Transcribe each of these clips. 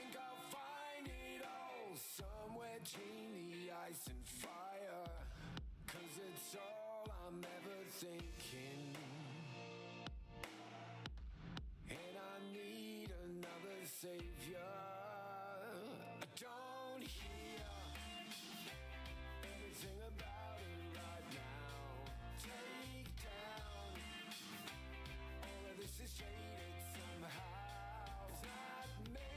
think I'll find it all somewhere between the ice and fire. Cause it's all I'm ever thinking. And I need another savior. I don't hear anything about it right now. Take down all of this is shaded somehow. It's not me.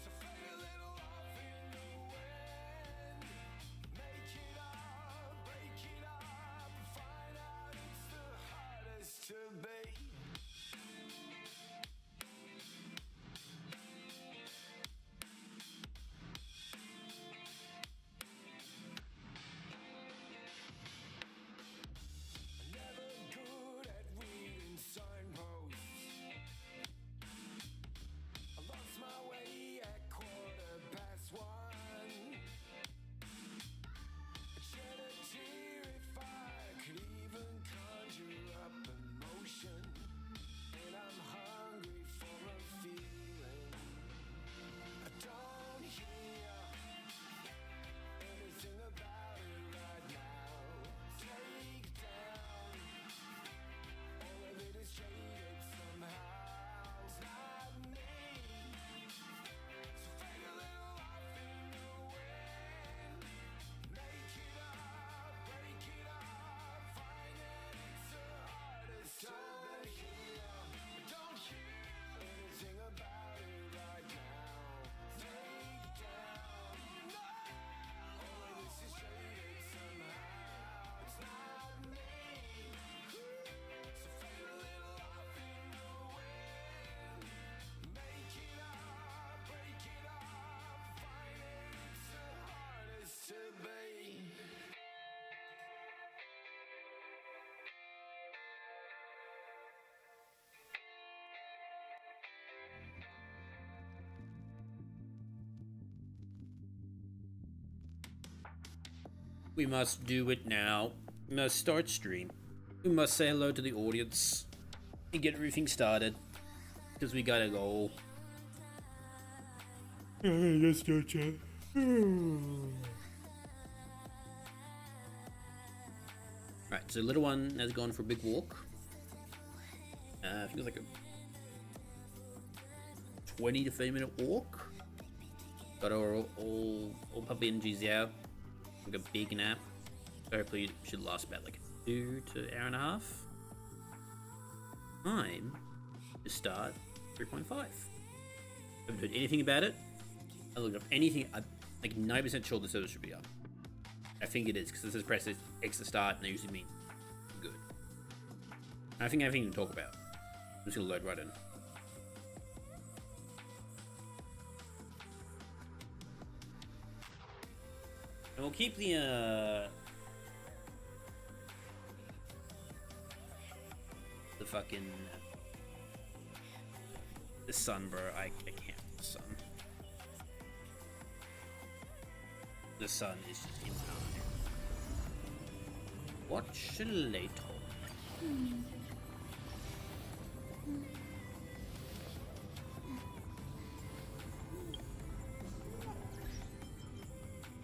So fade a little off in the wind. Make it up, break it up, find out it's the hardest to be. Never good at reading signposts. I lost my way at 1:15. I'd shed a tear if I could even conjure up emotion. And I'm hungry for a feeling. I don't hear anything about it right now. Take down all of it is shaded somehow. It's not me. So fade a little off in the wind. Make it up, break it up, find that it's the hardest to don't hear anything about it right now. Take down all of this is shaded somehow. It's not me. So fade a little off in the wind. Make it up, break it up, find it, it's the hardest to be. We must do it now. We must start stream. We must say hello to the audience and get everything started. Because we gotta go. Let's start chat. Right, so little one has gone for a big walk. I think it was like a 20 to 30 minute walk. Got our all puppy energies out. Like a big nap. So hopefully it should last about like 2 to an hour and a half. Time to start 3.5. Haven't heard anything about it. I looked up anything. I'm like 90% sure the server should be up. I think it is because it says press X to start and they usually mean good. I think everything to talk about. I'm just gonna load right in. And we'll keep the fucking the sun, bro. I can't. The sun. The sun is just in time. Watch later.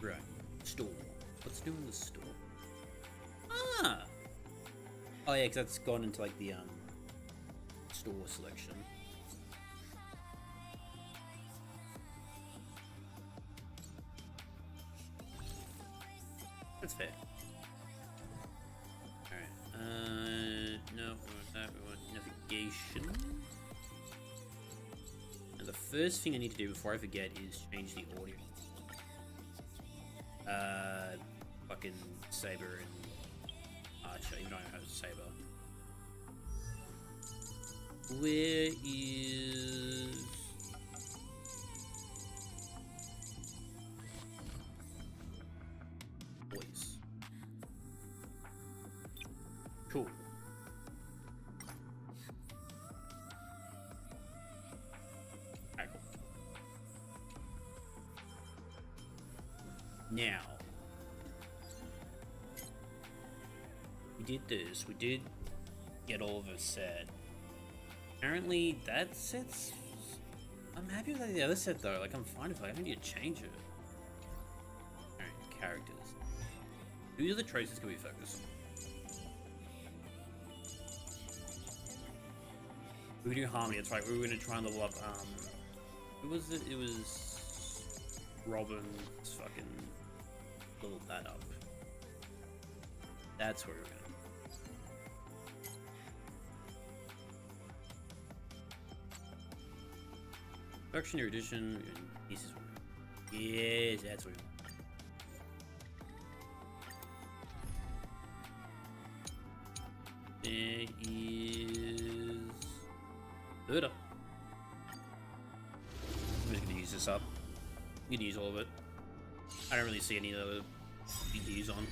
Right. Store. Let's do in the store. Ah! Oh yeah, because that's gone into like the store selection. That's fair. Alright. No, we want that. We want navigation. And the first thing I need to do before I forget is change the audio. Fucking Saber and Archer, even though I have Saber. Where is... Voice. Cool. Alright, cool. Now, we did this. We did get all of it set. Apparently, that set's... I'm happy with the other set though. Like I'm fine if I don't need to change it. Alright, characters. Who are the traits can we focus on? We do Harmony, that's right. We were gonna try and level up who was it? It was Robin. Let's fucking level that up. That's where we're going. Production edition. Yes, that's what we want. There is Buddha. I'm just gonna use this up. You can use all of it. I don't really see any other BDs on.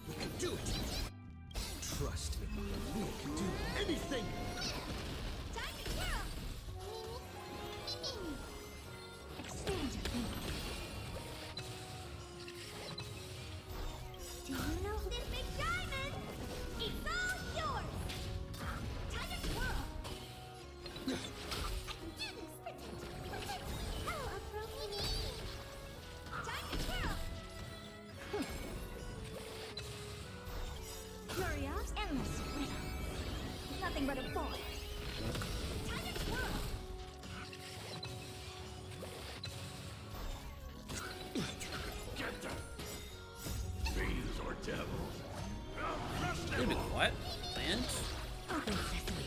We can do it! Trust me, we can do anything! Expand your thinking. Do you know this big diamond? It's all yours! Time to twirl! I can do this! Protect! Hello, approach! Time to twirl! Curious, endless riddle. Nothing but a boy. Time to twirl! Get them! Fiends or devils? A little bit quiet. Land. Open sesame.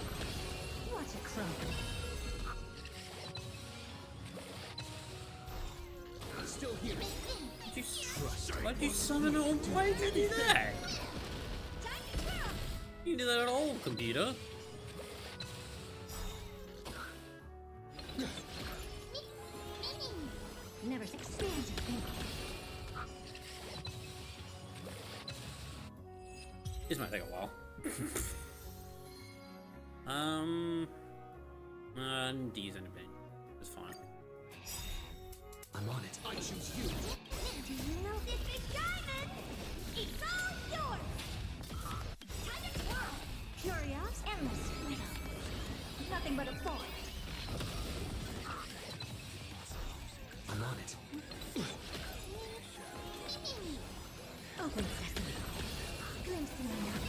Watch it crumble. I'm still here. Why'd you summon it? Why did you do that? Time to twirl! You didn't do that at all, computer. Never expand your thinking. This might take a while. D's independent. It's fine. I'm on it. I choose you. Do you know this big diamond? It's all yours! Time to twirl! Curious, endless riddle. Nothing but a boy. I'm on it. Open sesame. Glimpse in the night.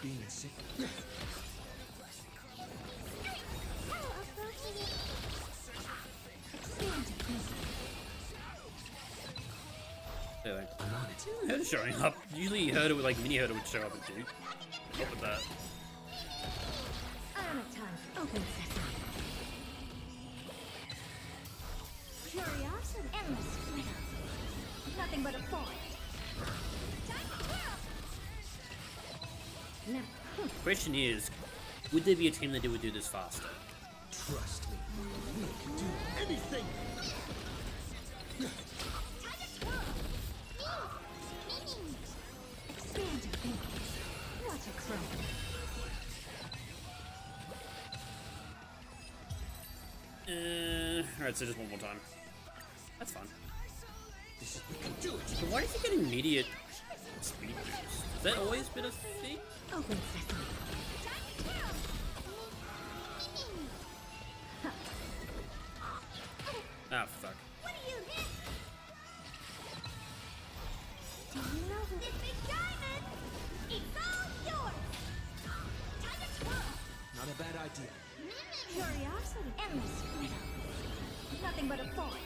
Being sick. Hello, approaching. Expand your thinking. They're like, I'm on it. Herder showing up. Usually Herder would like mini Herder would show up and do. What with that? I don't have time for open sesame. Curious and endless riddle. Nothing but a boy. Time to twirl! Never. Question is, would there be a team that would do this faster? Trust me. We can do anything! Time to twirl! Expand your thinking. Watch it crumble. Alright, so just one more time. That's fine. This is, we can do it! But why does he get immediate speed boost? Has that always been a thing? Open sesame. Time to twirl! Ah, fuck. What do you hit? Do you know this big diamond? It's all yours! Time to twirl! Not a bad idea. Curiosity, endless riddle. Nothing but a boy.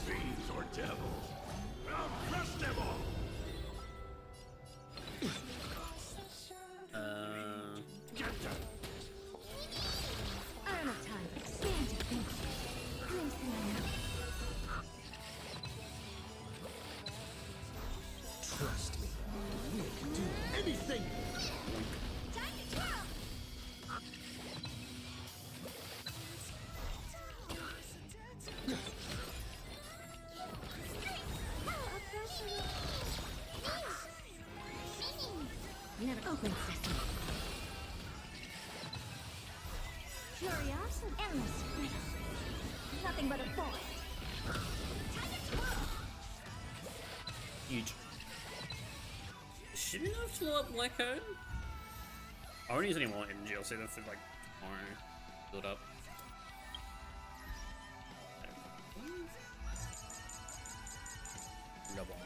Fiends or devils? I'll crush them all! Get them! I don't have time for expand your thinking. Glimpse in the night. Trust me. We can do anything! Time to twirl! Hello, approaching. Never open sesame. Curious and endless riddle. Nothing but a boy. Time to twirl! Huge. Should we not slow up Black Code? I won't use any more energy. I'll say that for like tomorrow. Build up. Double.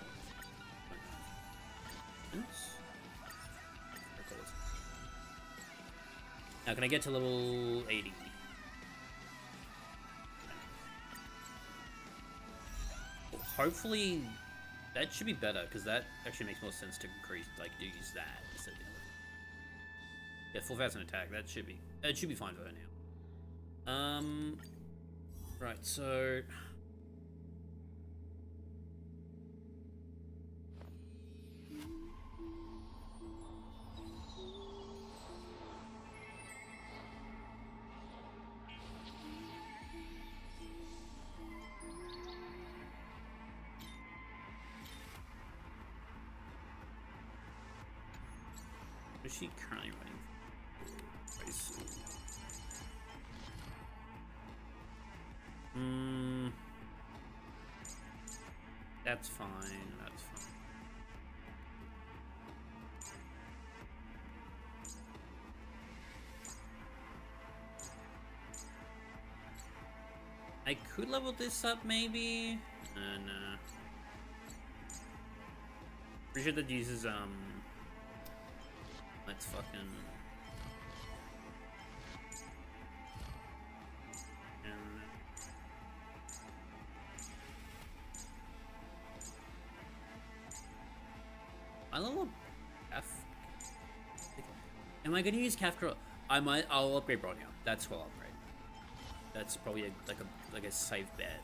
Now can I get to level 80? Hopefully that should be better, because that actually makes more sense to increase, like, to use that instead of the other. Yeah, 4,000 attack. That should be fine for her now. Right. So. Is she currently running? That's fine. That's fine. I could level this up, maybe. And pretty sure that uses let's fucking. I level up. Am I gonna use Kafka? I'll upgrade Bronya. That's what I'll upgrade. That's probably like a safe bet.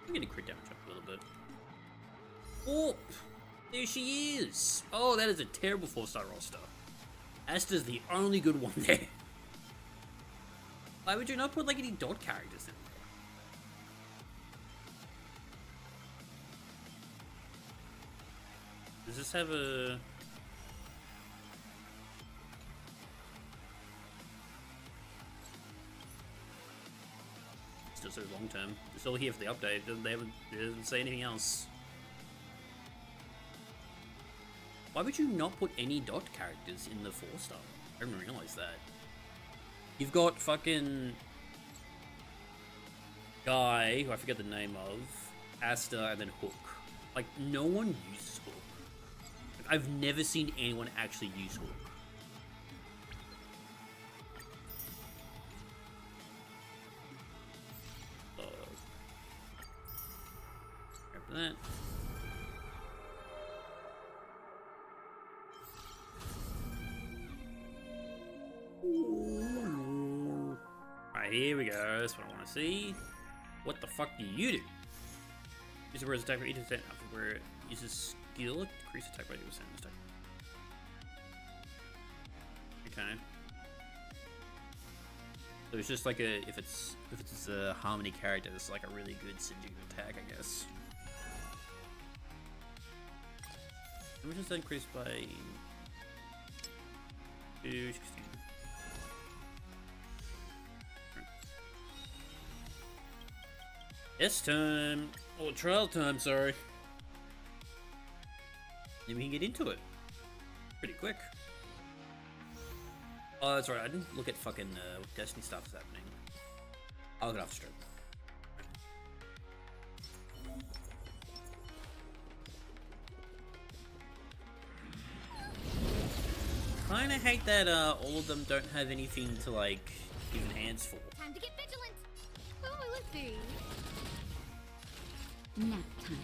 I'm getting crit damage up a little bit. Oh, there she is. Oh, that is a terrible 4-star roster. Asta's the only good one there. Why would you not put like any dot characters in there? Does this have a... Still says long term. It's all here for the update. They doesn't say anything else. Why would you not put any dot characters in the 4-star? I didn't realize that. You've got fucking guy, who I forget the name of, Asta, and then Hook. Like, no one uses Hook. Like, I've never seen anyone actually use Hook. Grab that. Alright, here we go. That's what I want to see. What the fuck do you do? Use the words attack for 80% where it uses skill. Increase attack by 80% attack. Okay. So it's just like a if it's a harmony character, it's like a really good synergy attack, I guess. How much does that increase by 216? Yes time! Or trial time, sorry. Then we can get into it. Pretty quick. Oh, that's right, I didn't look at fucking what Destiny stuff is happening. I'll get off strip. Kinda hate that all of them don't have anything to like give hands for. Time to get vigilant. Oh, let's see. Nap time.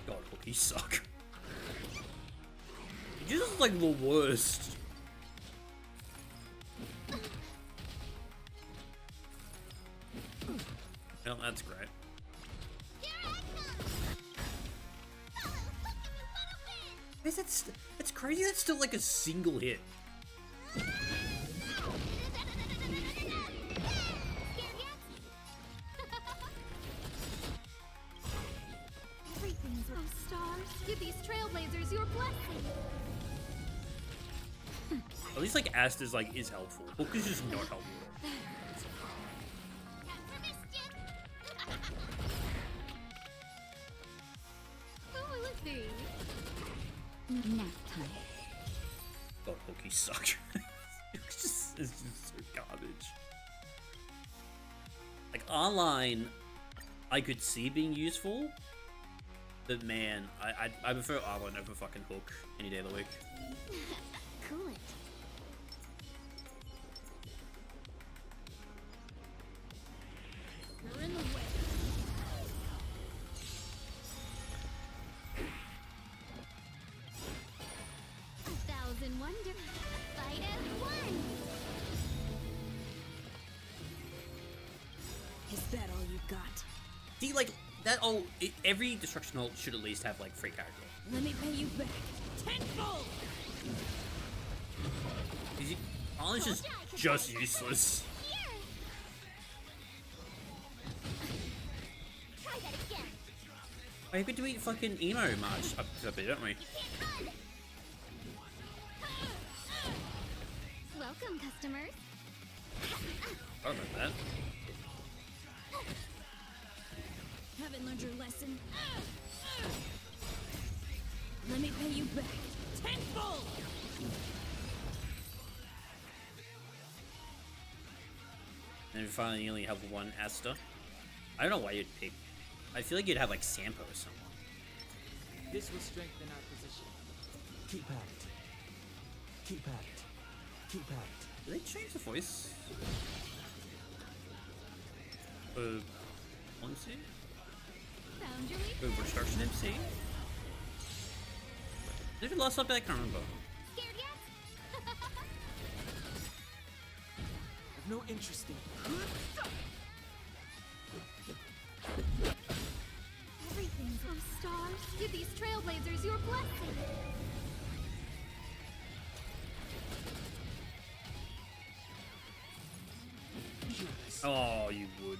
God, Hook, you suck. You're just like the worst. Well, that's great. That's crazy. That's still like a single hit. Everything's oh, stars. Give these trailblazers your blessing. I At least like Asta's like is helpful. Hook is just not helpful. Time for mischief. Oh, let's see. Nap time. God, Hook, you suck. It's just so garbage. Like online, I could see being useful, but man, I prefer online over fucking Hook any day of the week. Cool it. You're in the way. A thousand wonders. Fight as one. Is that all you got? See, like that. Oh, every destruction ult should at least have like free character. Let me pay you back tenfold. Online's just useless. Here. Try that again. I could do it fucking emo march up a bit, don't we? You can't run. Welcome, customers. I don't know that. Haven't learned your lesson. Let me pay you back tenfold. And finally, you only have one Asta. I don't know why you'd pick. I feel like you'd have like Sampo or someone. This will strengthen our position. Keep at it. Keep at it. Keep at it. Did they change the voice? MC? Found your weakness. Construction MC? Did it last update? I can't remember. Scared yet? I've no interest in Everything from stars. Give these trailblazers your blessing. Yes. Oh, you would.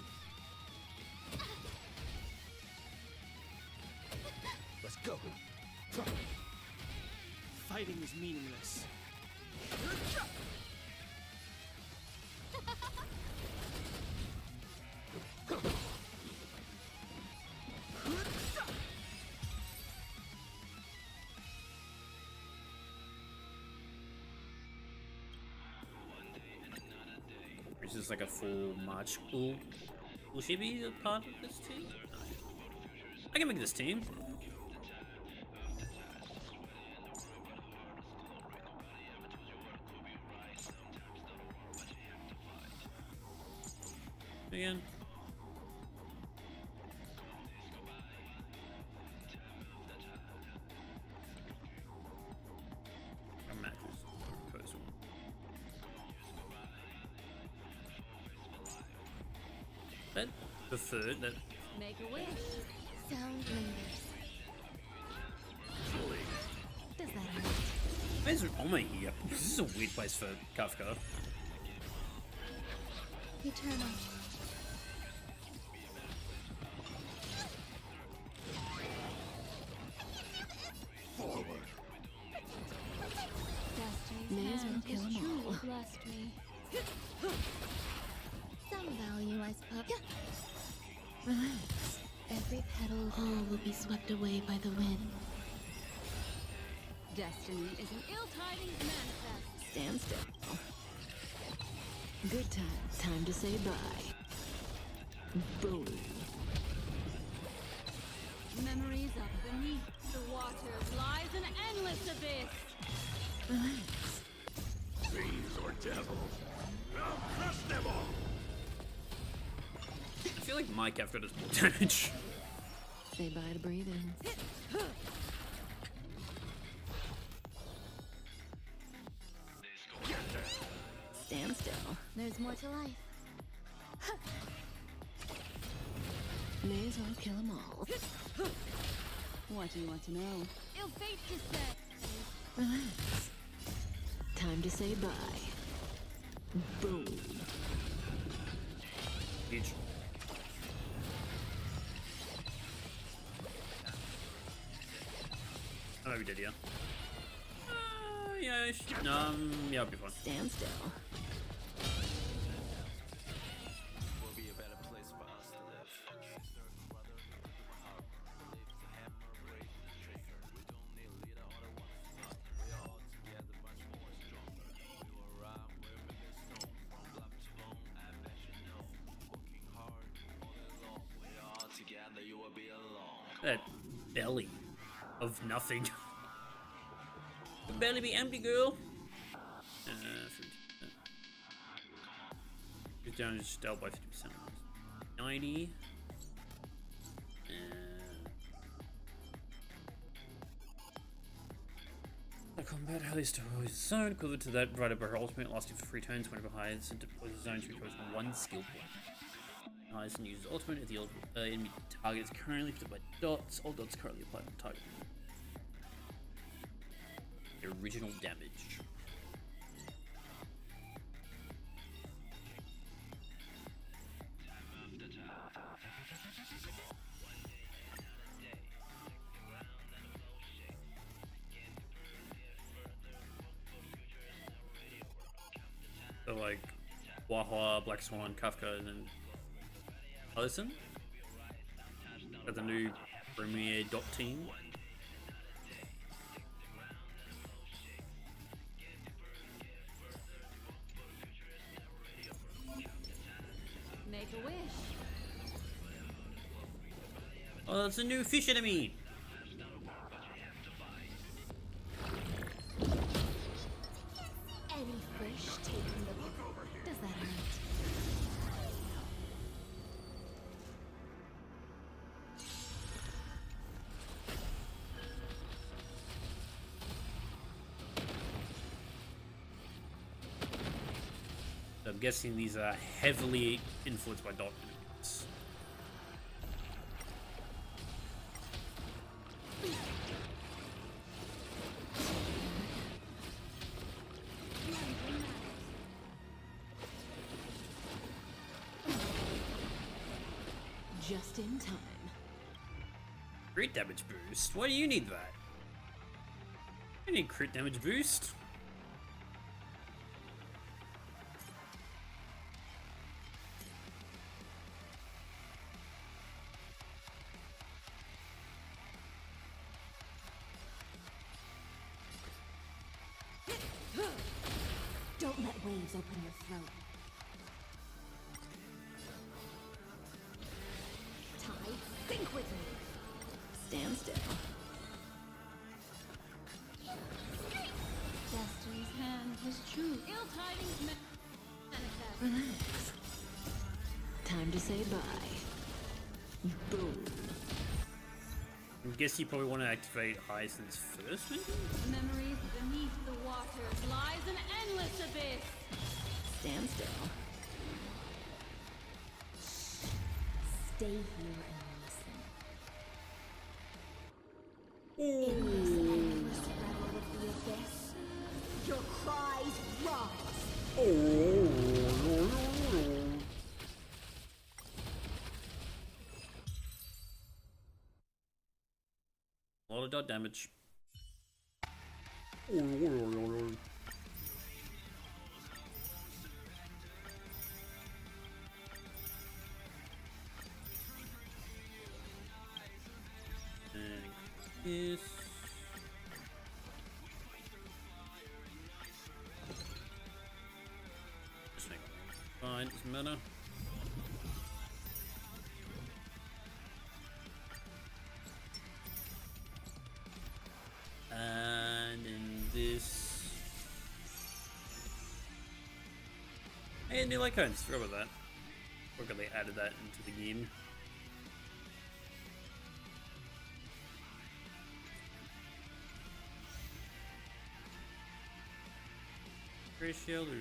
Let's go. Fighting is meaningless. Is this like a full march? Will she be a part of this team? I can make this team. Again. A match is proposal. That the third that Make a wish. Sound lingers. Does that hurt? where's Oma here? This is a weird place for Kafka. Eternal. May as well kill 'em all. Blessed me. Some value, I suppose. Relax. Every petal all will be swept away by the wind. Destiny is an ill tidings manifest. Stand still. Good time. Time to say bye. Boom. Memories up beneath the waters lies an endless abyss. Relax. Fiends or devils. I'll crush them all. I feel like my Kafka does more damage. Say bye to breathing. Stand still. There's more to life. May as well kill 'em all. What do you want to know? Ill fate to set. Relax. Time to say bye. Boom. Huge. I know we did, yeah. Yeah, Yeah, I'll be fine. Stand still. Will be a better place for us to live. Together you will be alone. That belly of nothing. The belly be empty, girl. It's down to stealth by 50%. 90. The combat how this deploys the zone, equivalent to that provided by her ultimate, lasting for 3 turns. Whenever highest, it deploys the zone to recharge 1 skill point. Highest and uses ultimate if the enemy target is currently affected by dots. All dots currently applied on the target. The original damage. So like Waha, Black Swan, Kafka, and then Allison. Got the new Premier Dot team. Make a wish. Oh, that's a new fish enemy. Any fish taking the Does that hurt? I'm guessing these are heavily influenced by dot enemies. Just in time. Crit damage boost? Why do you need that? You need crit damage boost. Don't let waves open your throat. Tide, think with me. Stand still. Destiny's hand has true. Ill tidings manifest. Relax. Time to say bye. Boom. I guess you probably want to activate Hyacinth's first, maybe? Memories beneath the waters lies an endless abyss. Stand still. Stay here and listen. In this endless revel of the abyss, your cries rise. A lot of dot damage. And this. Just make it fine, doesn't matter. And in this. Hey, new icons. Forgot about that. Forgot they added that into the game. Shield or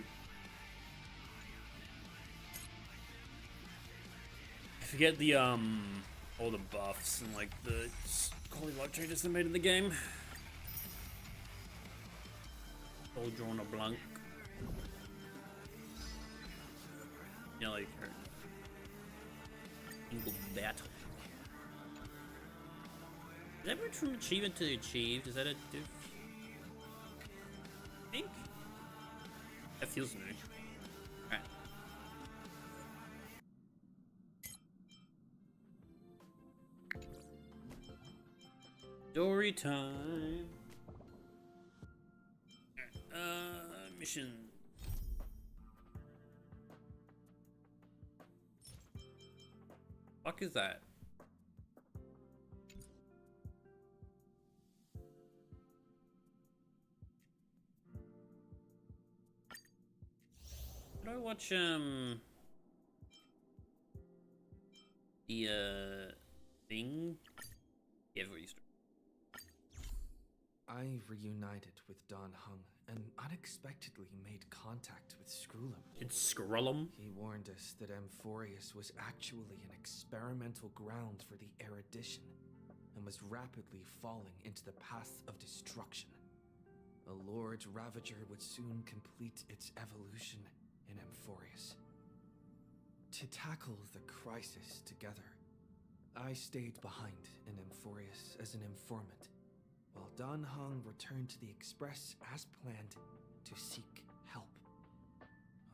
I forget the all the buffs and like the quality life changes they made in the game. All drawn a blank. You know, like her single battle. Is that went from achievement to achieved? Is that a diff? feels new. Alright. Story time. Mission. Fuck is that? Did I watch the thing? Yeah, what used to. I reunited with Don Hung and unexpectedly made contact with Skrullum. It's Skrullum. He warned us that Amphorius was actually an experimental ground for the erudition and was rapidly falling into the path of destruction. A Lord Ravager would soon complete its evolution in Amphorius. To tackle the crisis together, I stayed behind in Amphorius as an informant, while Don Hung returned to the Express as planned to seek help.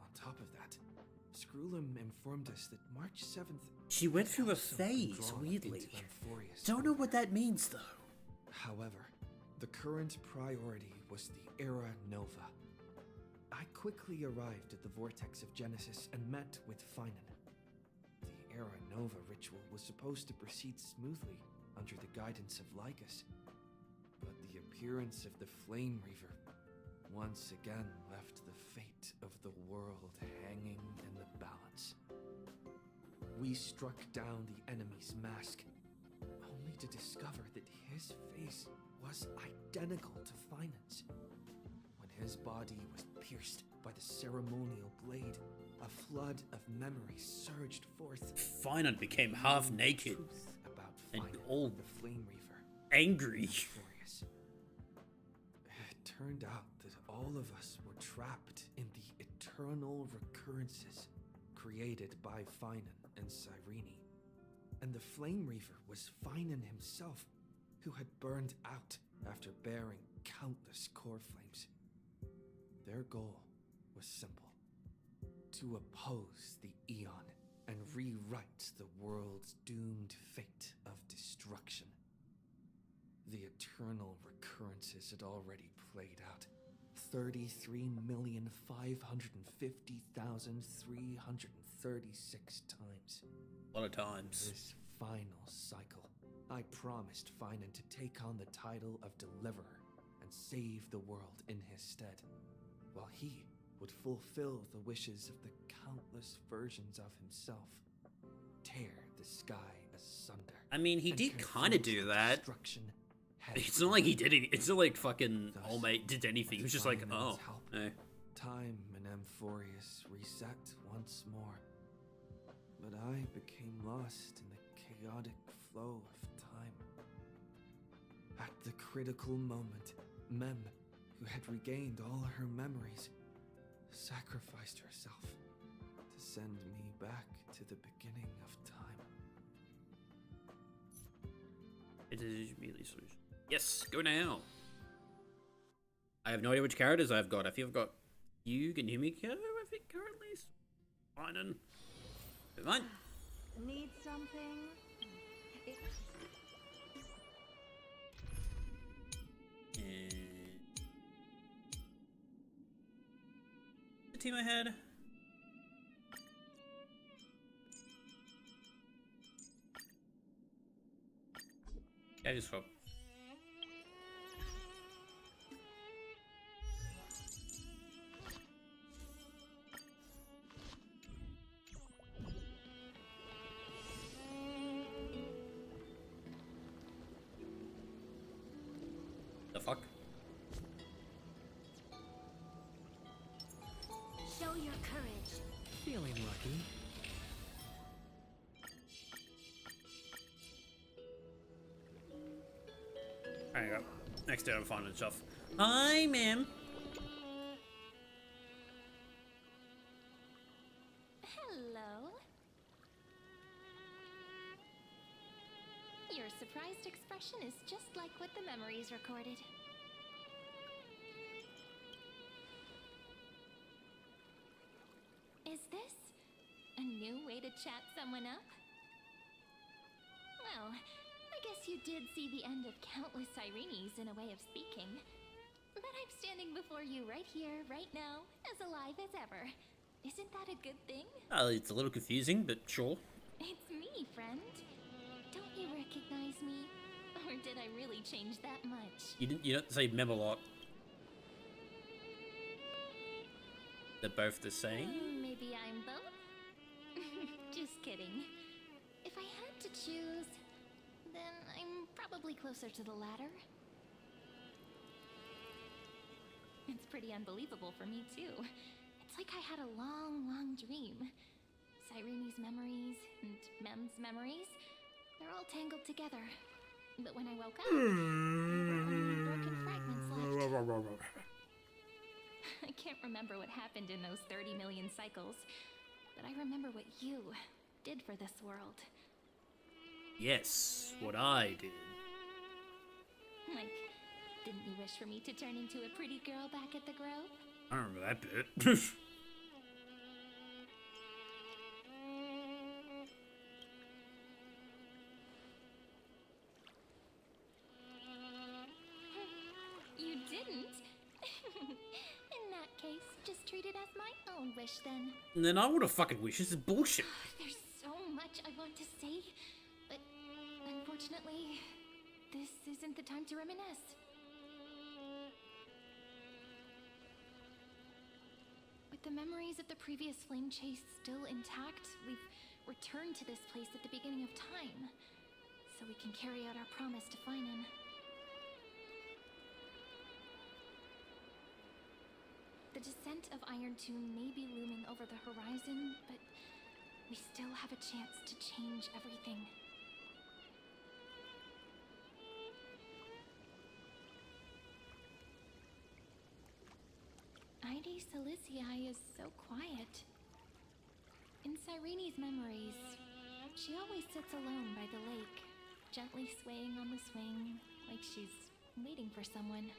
On top of that, Skrullum informed us that March 7th... She went through a also phase, drawn weirdly. into Amphorius. Don't know what that means, though. However, the current priority was the Era Nova. I quickly arrived at the Vortex of Genesis and met with Finan. The Era Nova ritual was supposed to proceed smoothly under the guidance of Lycus, but the appearance of the Flame Reaver once again left the fate of the world hanging in the balance. We struck down the enemy's mask, only to discover that his face was identical to Finan's. When his body was pierced by the ceremonial blade, a flood of memories surged forth. Finan became half naked Truth about and Finan, all the Flame Reaver. angry. Furious. It turned out that all of us were trapped in the eternal recurrences created by Finan and Cyrene. And the Flame Reaver was Finan himself, who had burned out after bearing countless core flames. Their goal was simple: to oppose the Eon and rewrite the world's doomed fate of destruction. The eternal recurrences had already played out 33,550,336 times. A lot of times. This final cycle, I promised Finan to take on the title of Deliverer and save the world in his stead, while he would fulfill the wishes of the countless versions of himself, tear the sky asunder. I mean, he and did kind of do confront that. destruction head It's not like he did it. It's not like fucking Thus, All Mate did anything. He was just like, with oh, Finan's help, no. Time in Amphorius reset once more, but I became lost in the chaotic flow of time. At the critical moment, Mem, who had regained all her memories, sacrificed herself to send me back to the beginning of time. It is immediately solution. Yes, go now. I have no idea which characters I've got. I think I've got Hugh and Yumiko, I think, currently. Fine. Fine. Need something? The team I had. Yeah, just hope. The fuck? Show your courage. Feeling lucky. Alright, go. Next day I'm finding stuff. Hi, ma'am. Hello. Your surprised expression is just like what the memories recorded. way to chat someone up? Well, I guess you did see the end of countless Sirenes in a way of speaking. But I'm standing before you right here, right now, as alive as ever. Isn't that a good thing? It's a little confusing, but sure. It's me, friend. Don't you recognize me? Or did I really change that much? You don't say Memalot. They're both the same. Maybe I'm both? Just kidding. If I had to choose, then I'm probably closer to the latter. It's pretty unbelievable for me, too. It's like I had a long, long dream. Sirene's memories and Mem's memories, they're all tangled together. But when I woke up, there were only broken fragments left. I can't remember what happened in those 30 million cycles, but I remember what you did for this world. Yes, what I did. Like, didn't you wish for me to turn into a pretty girl back at the Grove? I don't remember that bit. You didn't? In that case, just treat it as my own wish then. And then I would have fucking wished. This is bullshit. There's so much I want to say, but unfortunately, this isn't the time to reminisce. With the memories of the previous flame chase still intact, we've returned to this place at the beginning of time, so we can carry out our promise to Finan. The descent of Iron Tomb may be looming over the horizon, but we still have a chance to change everything. Ide Silicii is so quiet. In Sirene's memories, she always sits alone by the lake, gently swaying on the swing, like she's waiting for someone.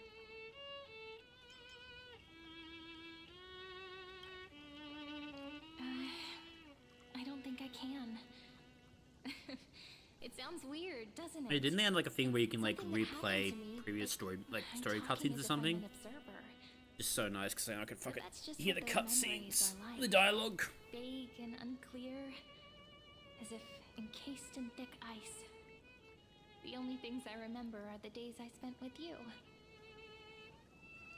I don't think I can. It sounds weird, doesn't it? Hey, didn't they have like a thing where you can like Something that replay happened to me, previous but story, like I'm story talking cutscenes as or if I'm something? an observer. Just so nice because then I could fucking that's just hear the what their cutscenes, memories are like. the dialogue. Vague and unclear, as if encased in thick ice. The only things I remember are the days I spent with you.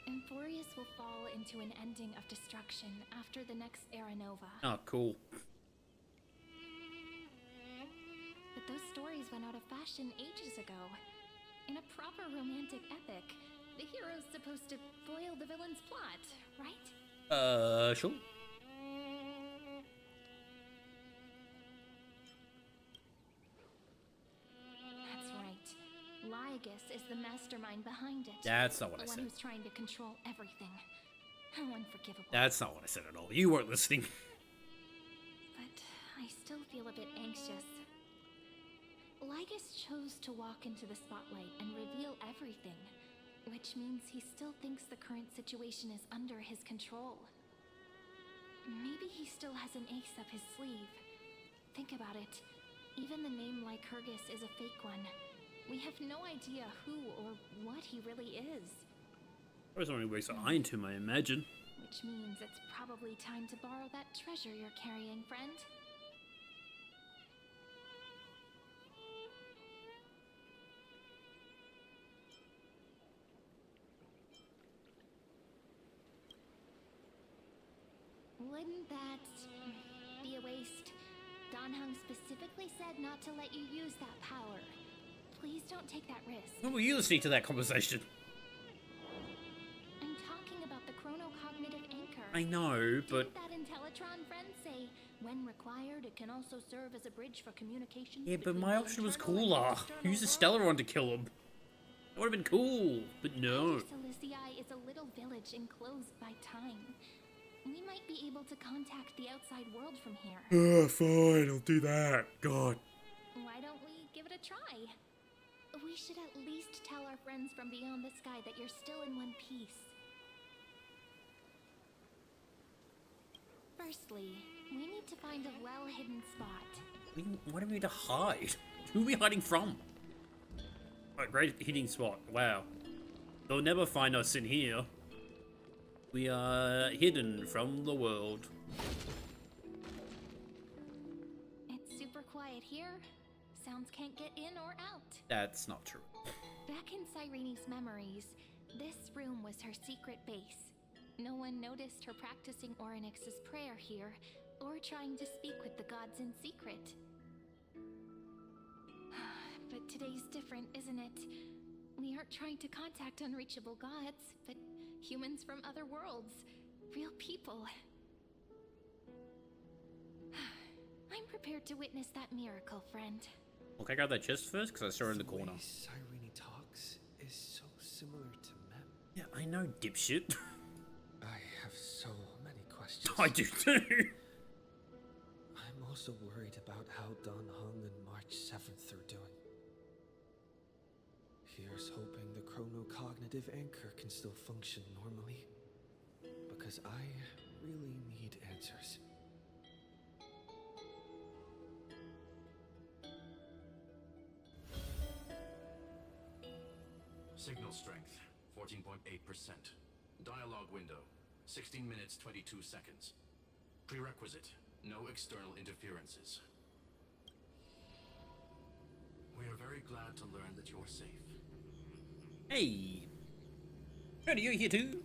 Emphorius will fall into an ending of destruction after the next Era Nova. Oh, cool. But those stories went out of fashion ages ago. In a proper romantic epic, the hero's supposed to foil the villain's plot, right? Sure. That's right. Lygus is the mastermind behind it. That's not what I The one said. who's trying to control everything. How unforgivable. That's not what I said at all. You weren't listening. But I still feel a bit anxious. Lygus chose to walk into the spotlight and reveal everything, which means he still thinks the current situation is under his control. Maybe he still has an ace up his sleeve. Think about it. Even the name Lycurgus is a fake one. We have no idea who or what he really is. There's only ways to Iron Tomb, I imagine. Which means it's probably time to borrow that treasure you're carrying, friend. Wouldn't that be a waste? Danheng specifically said not to let you use that power. Please don't take that risk. When were you listening to that conversation? I'm talking about the chronocognitive anchor. I know, but... Didn't that Intellitron friend say, when required, it can also serve as a bridge for communication? Yeah, but my option was cooler. Use the Stellar one to kill him. That would have been cool, but no. Silicii is a little village enclosed by time. We might be able to contact the outside world from here. Fine, I'll do that. God. Why don't we give it a try? We should at least tell our friends from beyond the sky that you're still in one piece. Firstly, We need to find a well-hidden spot. What do we need to hide? Who are we hiding from? Oh, great hiding spot. Wow. They'll never find us in here. We are hidden from the world. It's super quiet here. Sounds can't get in or out. That's not true. Back in Cyrene's memories, this room was her secret base. No one noticed her practicing Orynyx's prayer here, or trying to speak with the gods in secret. But today's different, isn't it? We aren't trying to contact unreachable gods, but humans from other worlds. Real people. I'm prepared to witness that miracle, friend. Okay, I grab that chest first, because I saw her in the corner. way Cyrene talks is so similar to Mem. Yeah, I know, dipshit. I have so many questions. I do too. I'm also worried about how Dan Heng and March 7th are doing. Here's hoping the chronocognitive anchor can still function normally. Because I really need answers. Signal strength, 14.8%. Dialogue window, 16 minutes, 22 seconds. Prerequisite, no external interferences. We are very glad to learn that you're safe. Hey. Tony, you here too?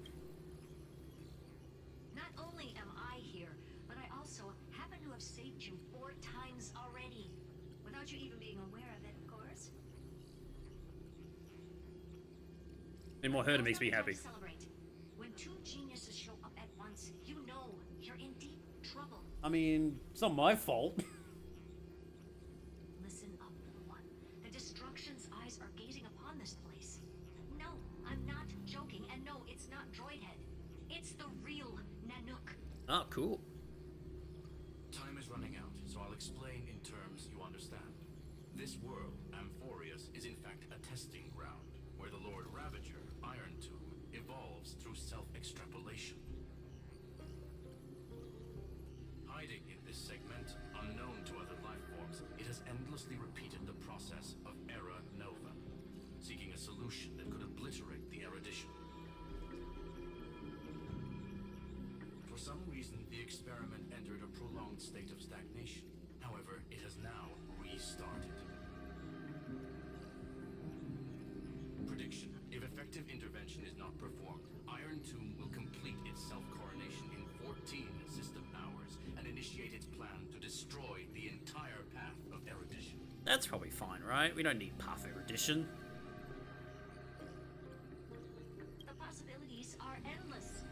Not only am I here, but I also happen to have saved you 4 times already. Without you even being aware of it, of course. Any more her makes me Don't happy. celebrate. When 2 geniuses show up at once, you know you're in deep trouble. I mean, it's not my fault. Listen up, little one. The Destruction's eyes are gazing upon this place. No, I'm not joking, and no, it's not Droidhead. It's the real Nanook. Ah, cool. Time is running out, so I'll explain in terms you understand. This world, Amphorius, is in fact a testing ground, where the Lord Ravager, Iron Tomb, evolves through self-extrapolation. Hiding in this segment, unknown to other life forms, it has endlessly repeated the process of Era Nova, seeking a solution that could obliterate the erudition. For some reason, the experiment entered a prolonged state of stagnation. However, it has now restarted. Prediction. If effective intervention is not performed, Iron Tomb will complete its self-coronation in 14 system hours and initiate its plan to destroy the entire path of erudition. That's probably fine, right? We don't need path erudition. The possibilities are endless.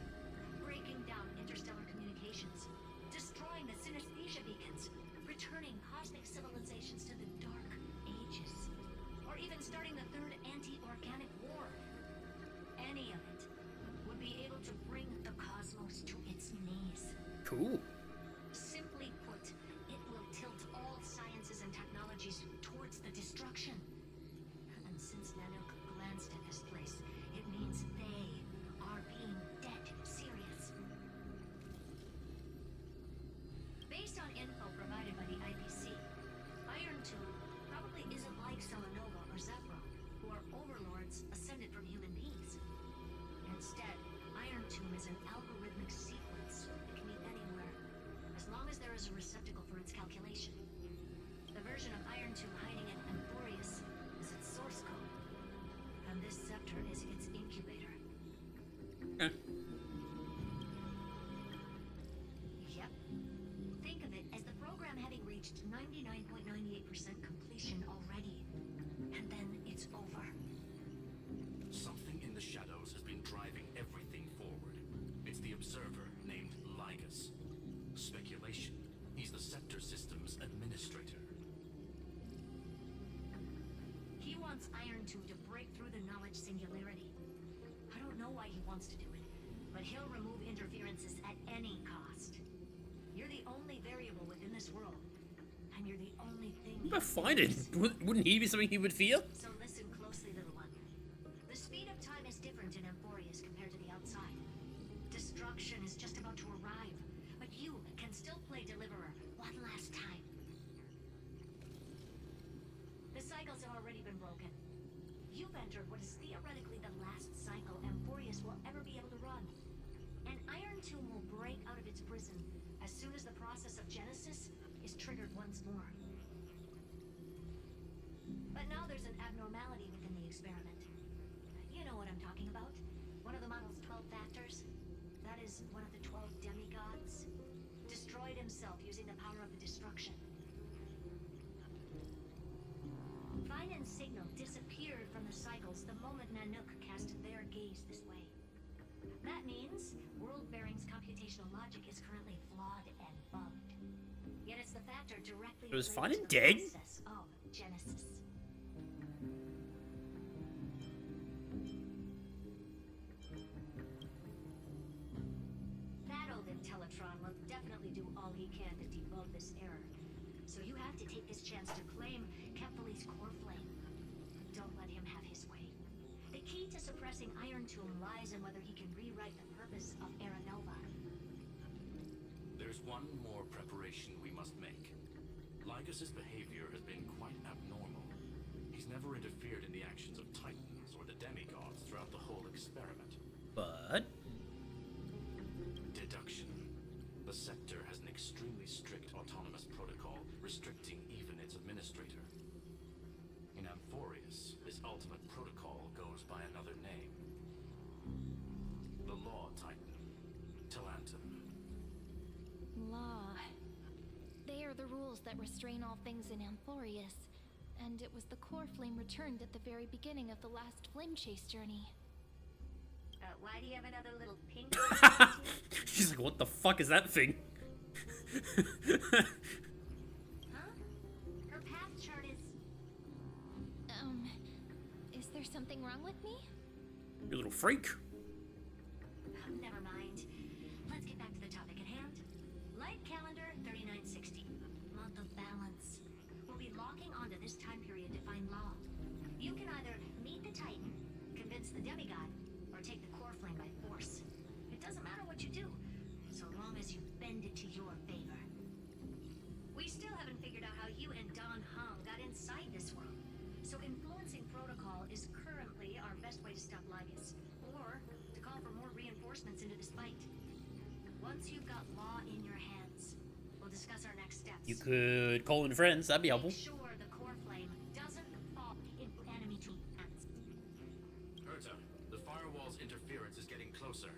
Breaking down interstellar communications, destroying the synesthesia beacons, returning cosmic civilizations to the Dark Ages, or even starting the third anti-organic war. Any of it would be able to bring the cosmos to its knees. Cool. Simply put, it will tilt all sciences and technologies towards the destruction. And since Nanook glanced at this place, it means they are being dead serious. Based on info provided by the IPC, Iron Tomb probably isn't like Selenova or Zephyr, who are overlords ascended from human beings. Instead, Iron Tomb is an algorithmic sequence that can be anywhere, as long as there is a receptacle for its calculation. The version of Iron Tomb hiding in Amphorius is its source code, and this scepter is its incubator. Okay. Yep. Think of it as the program having reached 99.98% completion already. And then it's over. Something in the shadows has been driving everything forward. It's the observer named Ligus. Speculation. He's the Scepter System's administrator. He wants Iron Tomb to break through the knowledge singularity. I don't know why he wants to do it, but he'll remove interferences at any cost. You're the only variable within this world, and you're the only thing. But find it. Wouldn't he be something he would fear? So listen closely, little one. The speed of time is different in Amphorius compared to the outside. Destruction is just about to arrive, but you can still play deliver cycles have already been broken. You've entered what is theoretically the last cycle Amphorius will ever be able to run. An Iron Tomb will break out of its prison as soon as the process of Genesis is triggered once more. But now there's an abnormality within the experiment. You know what I'm talking about. One of the model's 12 factors. That is one of the 12 demigods. Destroyed himself using the power of the destruction. Finen's signal disappeared from the cycles the moment Nanook cast their gaze this way. That means World Bearing's computational logic is currently flawed and bugged. Yet it's the factor directly It was related Finen to the dead? process of Genesis. That old Intellitron will definitely do all he can to debug this error. So you have to take this chance to claim Kephal's core flame. Don't let him have his way. The key to suppressing Iron Tomb lies in whether he can rewrite the purpose of Era Nova. There's one more preparation we must make. Lycus's behavior has been quite abnormal. He's never interfered in the actions of Titans or the demigods throughout the whole experiment. But Deduction. The sector has an extremely strict autonomous protocol restricting even its administrator. In Amphorius, this ultimate protocol goes by another name. The Law Titan. Talantum. Law. They are the rules that restrain all things in Amphorius. And it was the core flame returned at the very beginning of the last flame chase journey. Why do you have another little pink? she's like, what the fuck is that thing? Huh? Her path chart is... Is there something wrong with me? You little freak. Never mind. Let's get back to the topic at hand. Light calendar 3960. Month of balance. We'll be locking onto this time period to find law. You can either meet the Titan, convince the demigod, or take the core flame by force. It doesn't matter what you do, so long as you bend it to your favor. We still haven't figured out how you and Don Hong got inside this world. So influencing protocol is currently our best way to stop Lygus, or to call for more reinforcements into this fight. Once you've got law in your hands, we'll discuss our next steps. You could call in friends, that'd be helpful. Make sure the core flame doesn't fall into enemy hands. Herta, the firewall's interference is getting closer.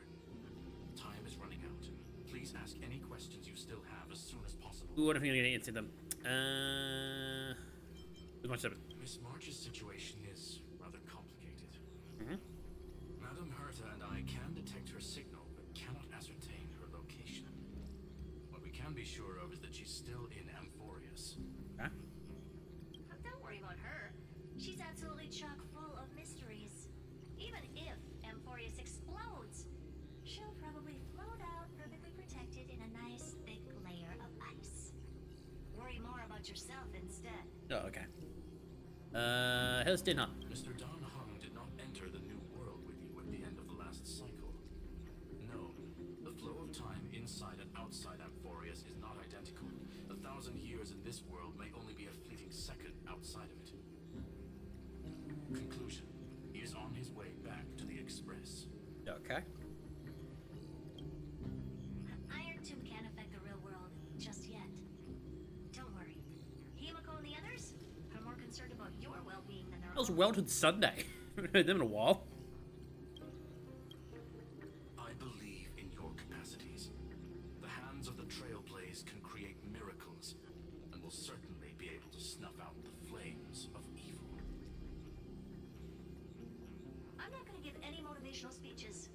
Time is running out. Please ask any questions you still have as soon as possible. Ooh, what if I'm gonna answer them? Who's my seven? Miss March's situation is rather complicated. Mm-hmm. Madam Herta and I can detect her signal, but cannot ascertain her location. What we can be sure of is that she's still in Amphorius. Huh? Don't worry about her. She's absolutely chock full of mysteries. Even if Amphorius explodes, she'll probably float out perfectly protected in a nice thick layer of ice. Worry more about yourself instead. Oh, okay. How's dinner? Mr. Don Hung did not enter the new world with you at the end of the last cycle. No, the flow of time inside and outside Amphorius is not identical. 1,000 years in this world may only be a fleeting second outside of it. Conclusion. He is on his way back to the Express. Okay. Iron Tomb can't affect the real world just yet. Don't worry. Himiko and the others are more concerned about your well-being than their That was own. Welted Sunday. I haven't heard them in a while. I believe in your capacities. The hands of the Trailblaze can create miracles, and will certainly be able to snuff out the flames of evil. I'm not going to give any motivational speeches.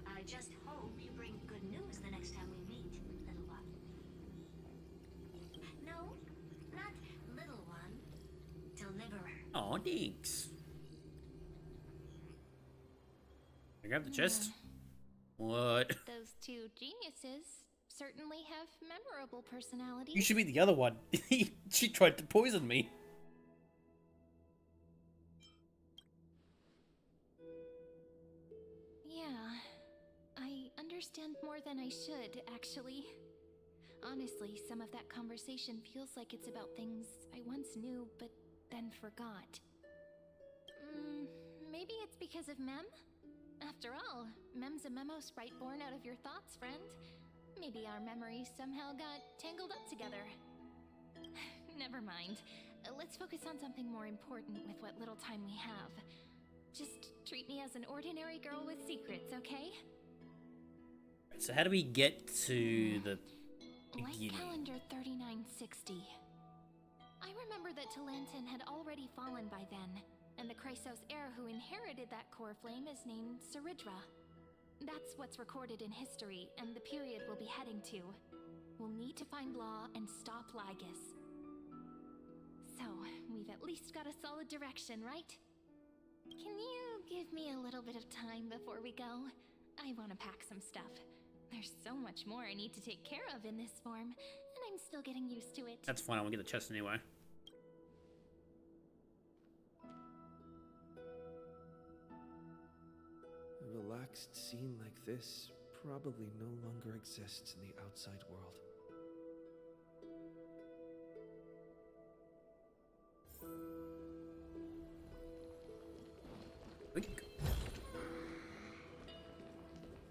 I just hope you bring good news the next time we meet, little one. No, not little one. Deliverer. Oh, thanks. I grab the chest. What? Those two geniuses certainly have memorable personalities. You should be the other one. She tried to poison me. Yeah, I understand more than I should, actually. Honestly, some of that conversation feels like it's about things I once knew, but then forgot. Maybe it's because of Mem? After all, Mem's a memo sprite born out of your thoughts, friend. Maybe our memories somehow got tangled up together. Never mind. Let's focus on something more important with what little time we have. Just treat me as an ordinary girl with secrets, okay? So how do we get to the Light beginning? calendar 3960. I remember that Talantin had already fallen by then, and the Chrysos heir who inherited that core flame is named Saridra. That's what's recorded in history, and the period we'll be heading to. We'll need to find Law and stop Lygus. So, we've at least got a solid direction, right? Can you give me a little bit of time before we go? I want to pack some stuff. There's so much more I need to take care of in this form, and I'm still getting used to it. That's fine, I won't get the chest anyway. A relaxed scene like this probably no longer exists in the outside world.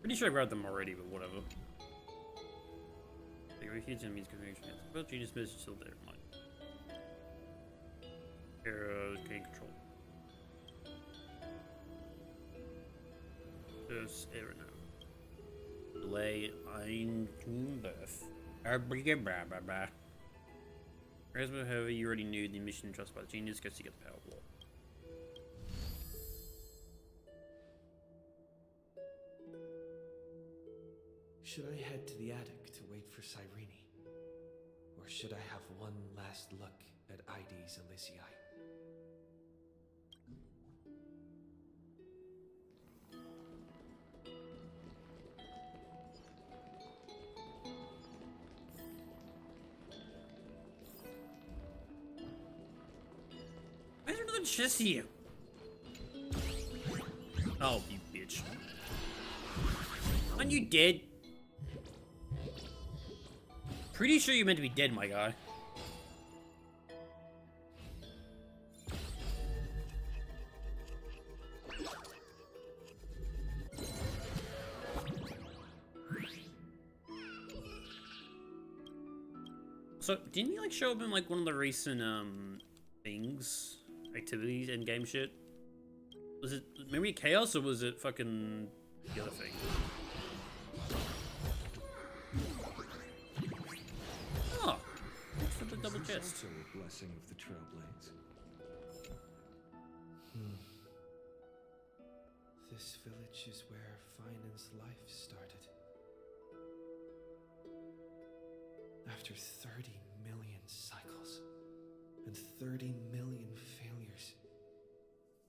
Pretty sure I grabbed them already, but whatever. Huge enemies configuration. Well, genius is still there. Like, arrows gain control. Just arrow now. Delay ein birth. However, you already knew the mission entrusted by the genius gets to get the power blow. Should I head to the attic to wait for Cyrene? Or should I have one last look at ID's Elysiae? Why is there another chest here? Oh, you bitch. Aren't you dead? Pretty sure you're meant to be dead, my guy. So, didn't you like show up in like one of the recent things, activities, and game shit? Was it Memory of Chaos or was it fucking the other thing? Oh, thanks for the double This is chest. also a blessing of the Trailblades. This village is where Finan's life started. After 30 million cycles and 30 million failures,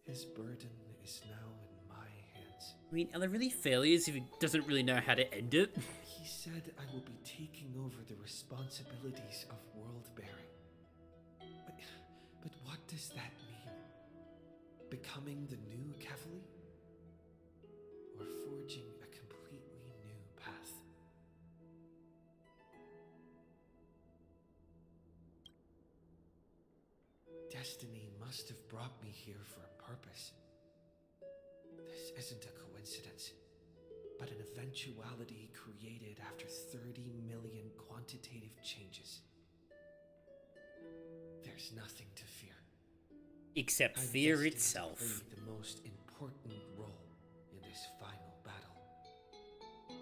his burden is now in my hands. I mean, are there really failures if he doesn't really know how to end it? He said I will be taking over the responsibilities of world bearing. But what does that mean? Becoming the new Kevali? Or forging a completely new path? Destiny must have brought me here for a purpose. This isn't a coincidence, but an eventuality created after 30 million quantitative changes. There's nothing to fear. Except I'm fear destined to itself. play the most important role in this final battle.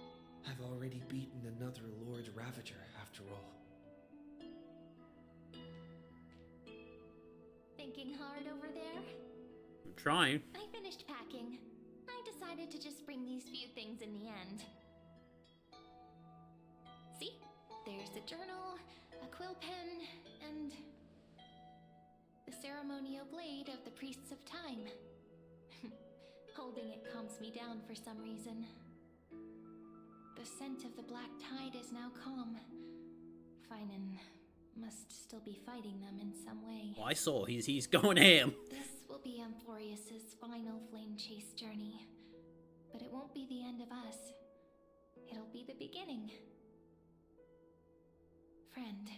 I've already beaten another Lord Ravager after all. Thinking hard over there? I'm trying. I finished packing. I decided to just bring these few things in the end. See? There's a journal, a quill pen, and the ceremonial blade of the Priests of Time. Holding it calms me down for some reason. The scent of the black tide is now calm. Finan must still be fighting them in some way. Oh, I saw he's going ham. This will be Amphorius's final flame chase journey. But it won't be the end of us. It'll be the beginning. Friend,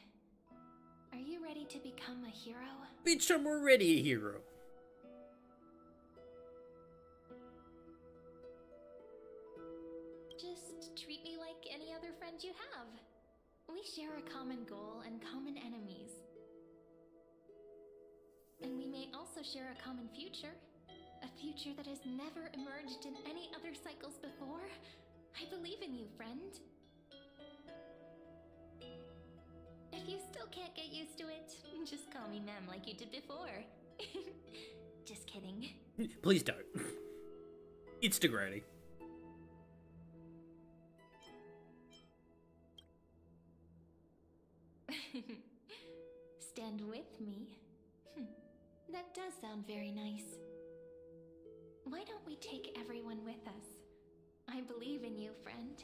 are you ready ready to become a hero? Bitch, I'm already a hero. Just treat me like any other friend you have. We share a common goal and common enemies. And we may also share a common future. A future that has never emerged in any other cycles before. I believe in you, friend. If you still can't get used to it, just call me Mem like you did before. Just kidding. Please don't. It's degrading. Stand with me? That does sound very nice. Why don't we take everyone with us? I believe in you, friend.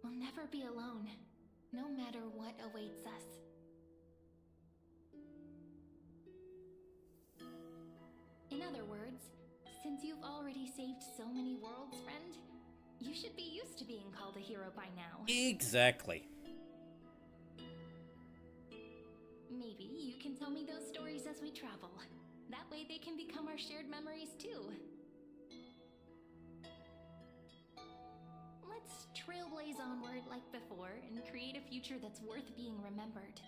We'll never be alone, no matter what awaits us. In other words, since you've already saved so many worlds, friend, you should be used to being called a hero by now. Exactly. Maybe you can tell me those stories as we travel. That way they can become our shared memories too. Let's trailblaze onward like before and create a future that's worth being remembered.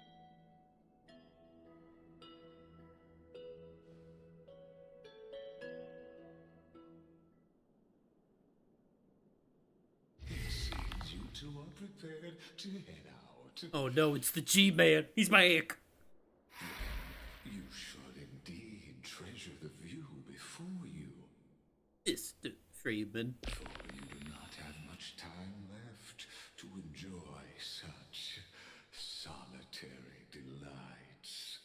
It seems you two are prepared to head out. Oh no, it's the G-Man. He's my ick. You should indeed treasure the view before you, Mr. Freeman. for you do not have much time left to enjoy such solitary delights.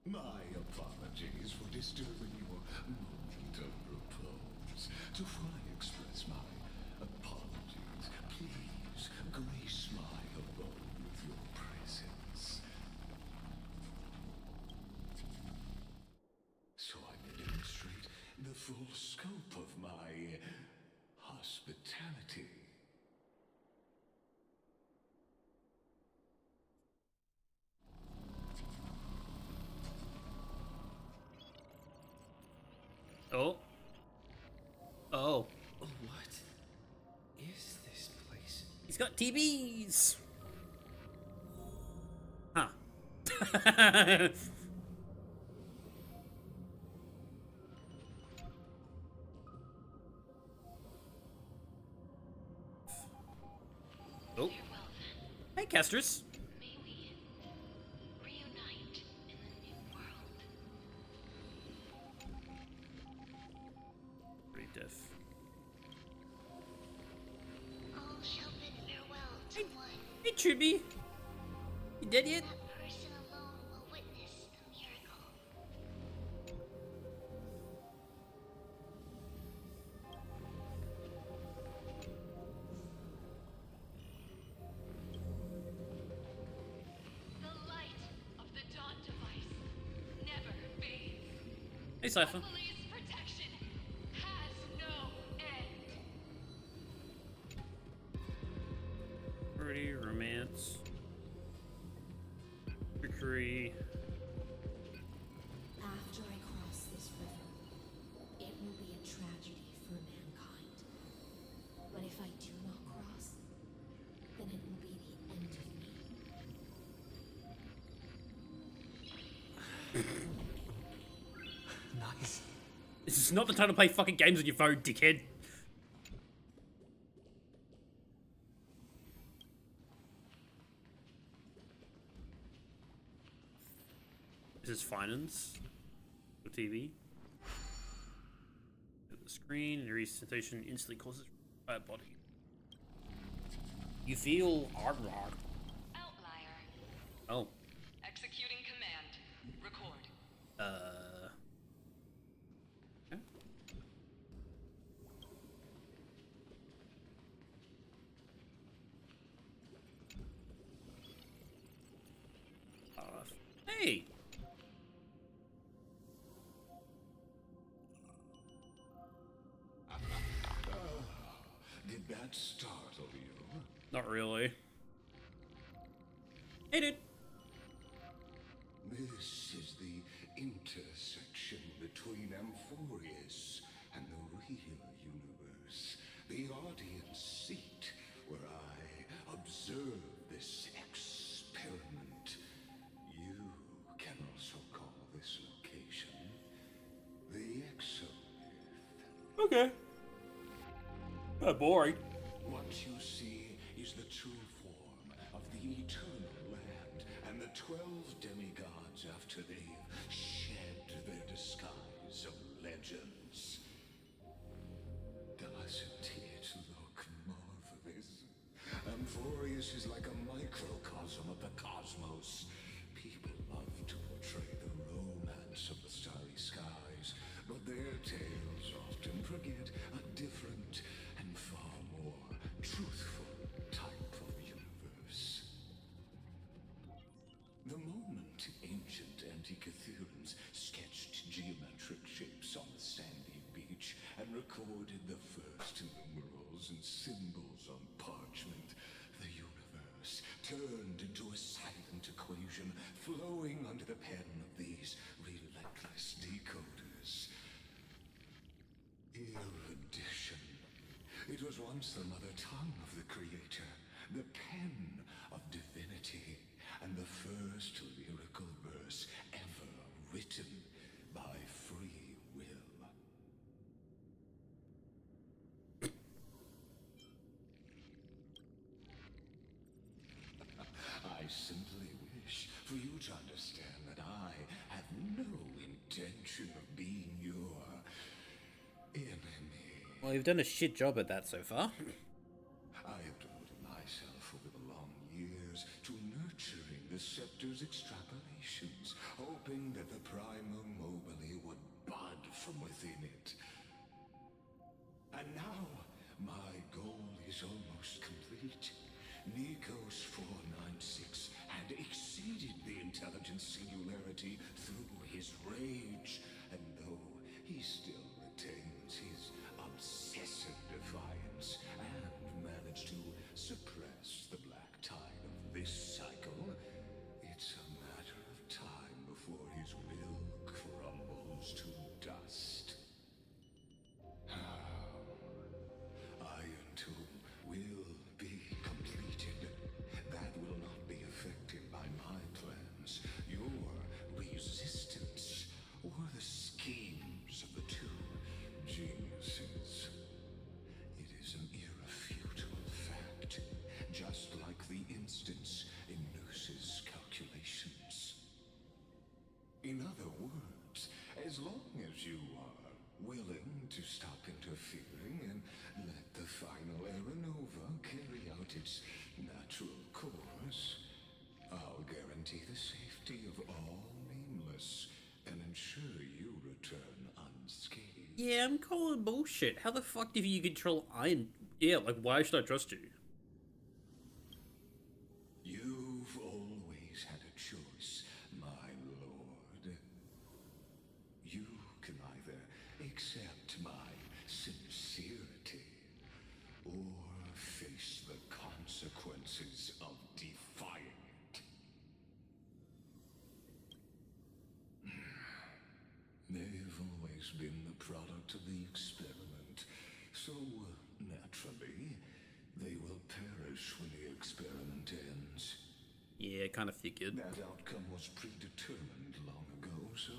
My apologies for disturbing your moment of repose. Before I express my apologies, please grace my abode with your presence, so I may demonstrate the full scope of my hospitality. Oh. Oh. What is this place? He's got TVs. Huh. Oh. Hey, Castris. May we reunite in the new world. Pretty deaf. All shall bid farewell to one. Hey, Chibi. You dead yet? That person alone will witness the miracle. The light of the dawn device never fades. Hey, Cypher. Police protection has no end. Pretty romance. Trickery. After I cross this river, it will be a tragedy for mankind. But if I do not cross, then it will be the end of me. Nice. This is not the time to play fucking games on your phone, dickhead. This is finance. The TV. The screen and your sensation instantly causes by a body. You feel Outlier. Oh. Executing command. Record. Okay. Hey. Did that start startle you? Not really. Hey, dude. This is the intersection between Amphorius and the real universe. The audience seat where I observe this experiment. You can also call this location the Exomyth. Okay. Boring. What you see is the true form of the eternal land and the 12 demigods after they've shed their disguise of legends. Doesn't it look marvelous? Amphorius is like a microcosm of the cosmos. People love to portray the romance of the starry skies, but their tales often forget a different and far more truthful type of universe. The moment ancient Antikytherians sketched geometric shapes on the sandy beach and recorded the first numerals and symbols on parchment, the universe turned into a silent equation flowing under the pen of these relentless decoders. Erudition. It was once the mother tongue of the creator, the pen of divinity, and the first lyrical verse ever written by free will. I simply wish for you to understand that I have no intention of being your enemy. Well, you've done a shit job at that so far. I have devoted myself over the long years to nurturing the scepter's extrapolations, hoping that the primum mobile would bud from within it. And now, my goal is almost complete. Nikos 496 had exceeded the intelligence singularity through his rage, and though he still retains his obsessive defiance and managed to suppress the black tide of this cycle, it's a matter of time before his will crumbles to dust. Iron Tomb will be completed. That will not be affected by my plans, your resistance, or the schemes of the two geniuses. It is an irrefutable fact, just like the instance in Noos's calculations. In other words, as long as you are willing to stop interfering and let the final Aeronova carry out its natural course, I'll guarantee the safety of all nameless and ensure you return unscathed. Yeah, I'm calling bullshit. How the fuck do you control Iron? Yeah, like, why should I trust you? You've always had a choice, my lord. You can either accept my sincerity or face the consequences of defying it. They've always been the product of the experiment, so naturally, they will perish when the experiment ends. Yeah, kind of figured. That outcome was predetermined long ago, so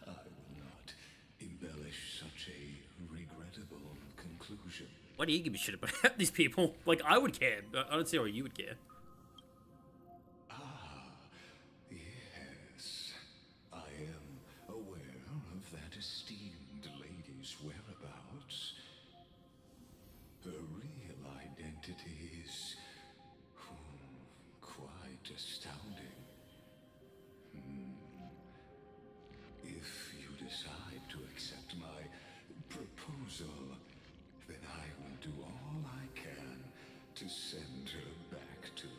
I will not embellish such a regrettable conclusion. Why do you give a shit about these people? Like, I would care. I don't see why you would care. Yes, I am aware of that esteemed lady's whereabouts. Her real identity is quite astounding. If you decide to accept my proposal, then I will do all I can to send her back to you.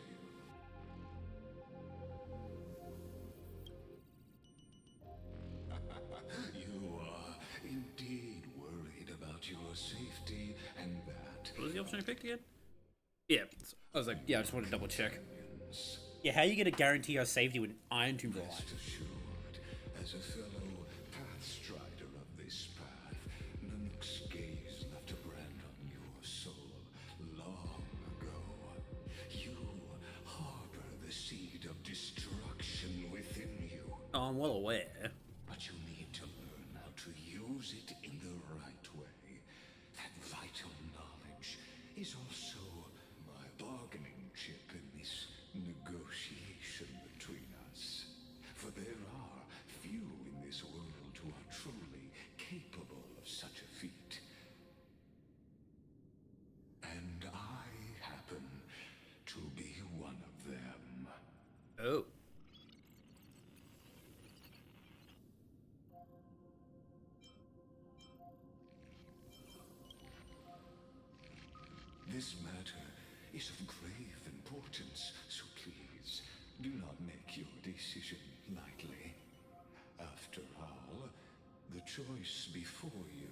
You are indeed worried about your safety, and that What was the option I picked again? Yeah, I was like, yeah, I just want to double check. Yeah, how are you going to guarantee our safety when Iron Tomb's alive? Rest assured, as a fellow pathstrider of this path, Nanook's gaze left a brand on your soul long ago. You harbor the seed of destruction within you, Oh, I'm well aware. but you need to learn how to use it in the right way. That vital knowledge is also my bargaining chip in this negotiation between us. For there are few in this world who are truly capable of such a feat. And I happen to be one of them. Oh. This matter is of grave importance, so please do not make your decision lightly. After all, the choice before you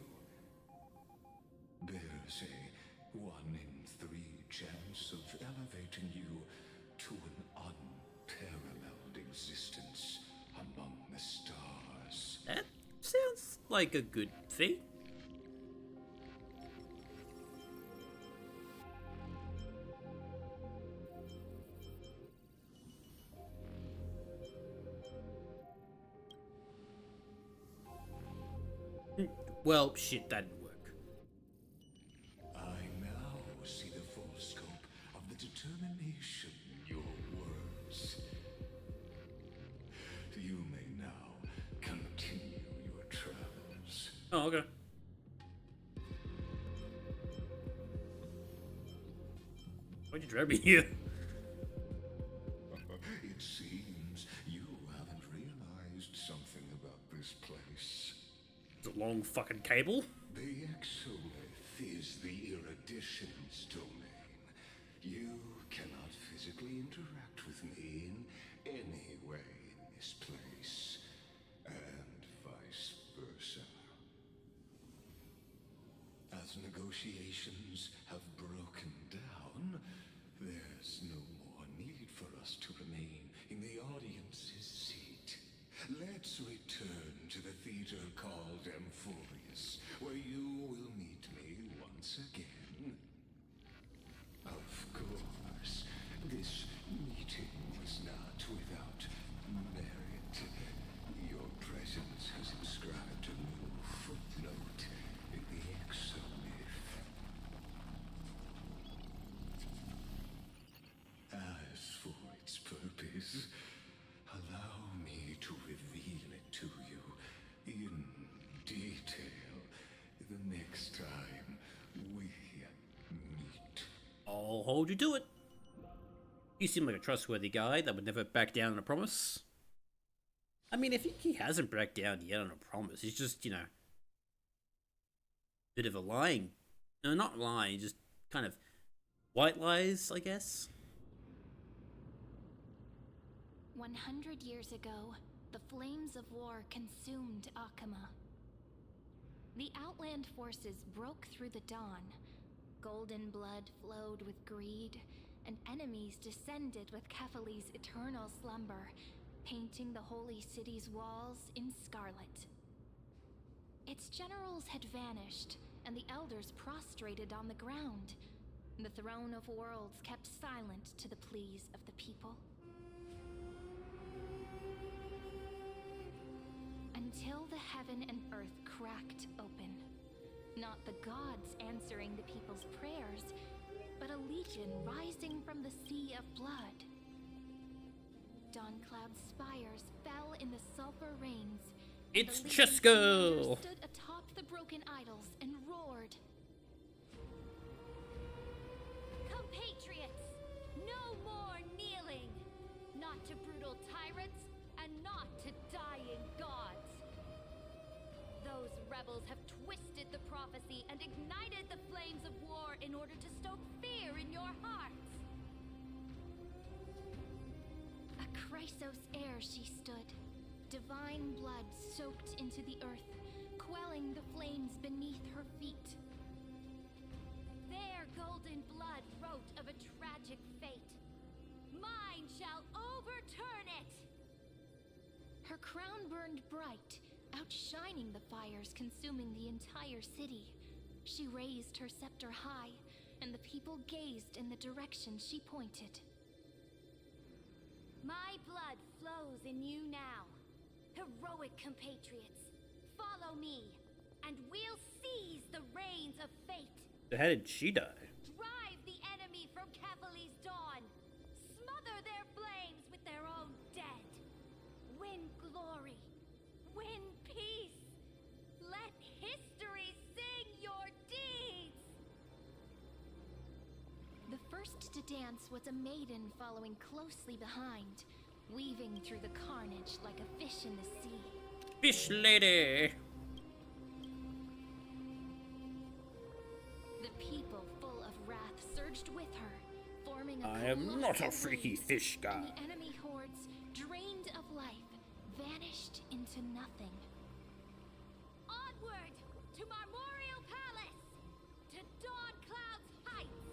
bears a 1 in 3 chance of elevating you to an unparalleled existence among the stars. That sounds like a good thing. Well, shit, that didn't work. I now see the full scope of the determination in your words. You may now continue your travels. Oh, okay. Why'd you drag me here? It seems you haven't realized something about this place. It's a long fucking cable. The Exolith is the Erudition's domain. You cannot physically interact with me in any way in this place, and vice versa. As negotiations have broken down, there's no more need for us to remain in the audience's seat. Let's return to the theater called Amphorius, where you will meet me once again. Of course, this meeting was not without merit. Your presence has inscribed a new footnote in the Exomyth. As for its purpose, allow me to reveal it to you in detail the next time we meet. I'll hold you to it. You seem like a trustworthy guy that would never back down on a promise. I mean, I think he hasn't backed down yet on a promise. He's just, you know, bit of a lying. No, not lying, just kind of white lies, I guess. 100 years ago, the flames of war consumed Akama. The Outland forces broke through the dawn. Golden blood flowed with greed, and enemies descended with Kephali's eternal slumber, painting the holy city's walls in scarlet. Its generals had vanished, and the elders prostrated on the ground. The throne of worlds kept silent to the pleas of the people. Until the heaven and earth cracked open. Not the gods answering the people's prayers, but a legion rising from the sea of blood. Dawncloud's spires fell in the sulfur rains. and It's the legion Chesco! commanders stood atop the broken idols and roared. Compatriots, no more kneeling! Not to brutal tyrants, and not to dying gods! Those rebels have twisted the prophecy and ignited the flames of war in order to stoke fear in your hearts! A Chrysos heir she stood, divine blood soaked into the earth, quelling the flames beneath her feet. Their golden blood wrote of a crown burned bright, outshining the fires consuming the entire city. She raised her scepter high, and the people gazed in the direction she pointed. My blood flows in you now. Heroic compatriots, follow me, and we'll seize the reins of fate. So how did she die? Drive the enemy from Kefali's dawn. Smother their flames with their own dead. Win glory. Win peace. Let history sing your deeds. The first to dance was a maiden following closely behind, weaving through the carnage like a fish in the sea. Fish lady! The people, full of wrath, surged with her, forming a I am not a colossal freaky wave, fish guy. and the enemy hordes, drained of life, vanished into nothing. Onward to Marmorial Palace, to Dawn Cloud's heights.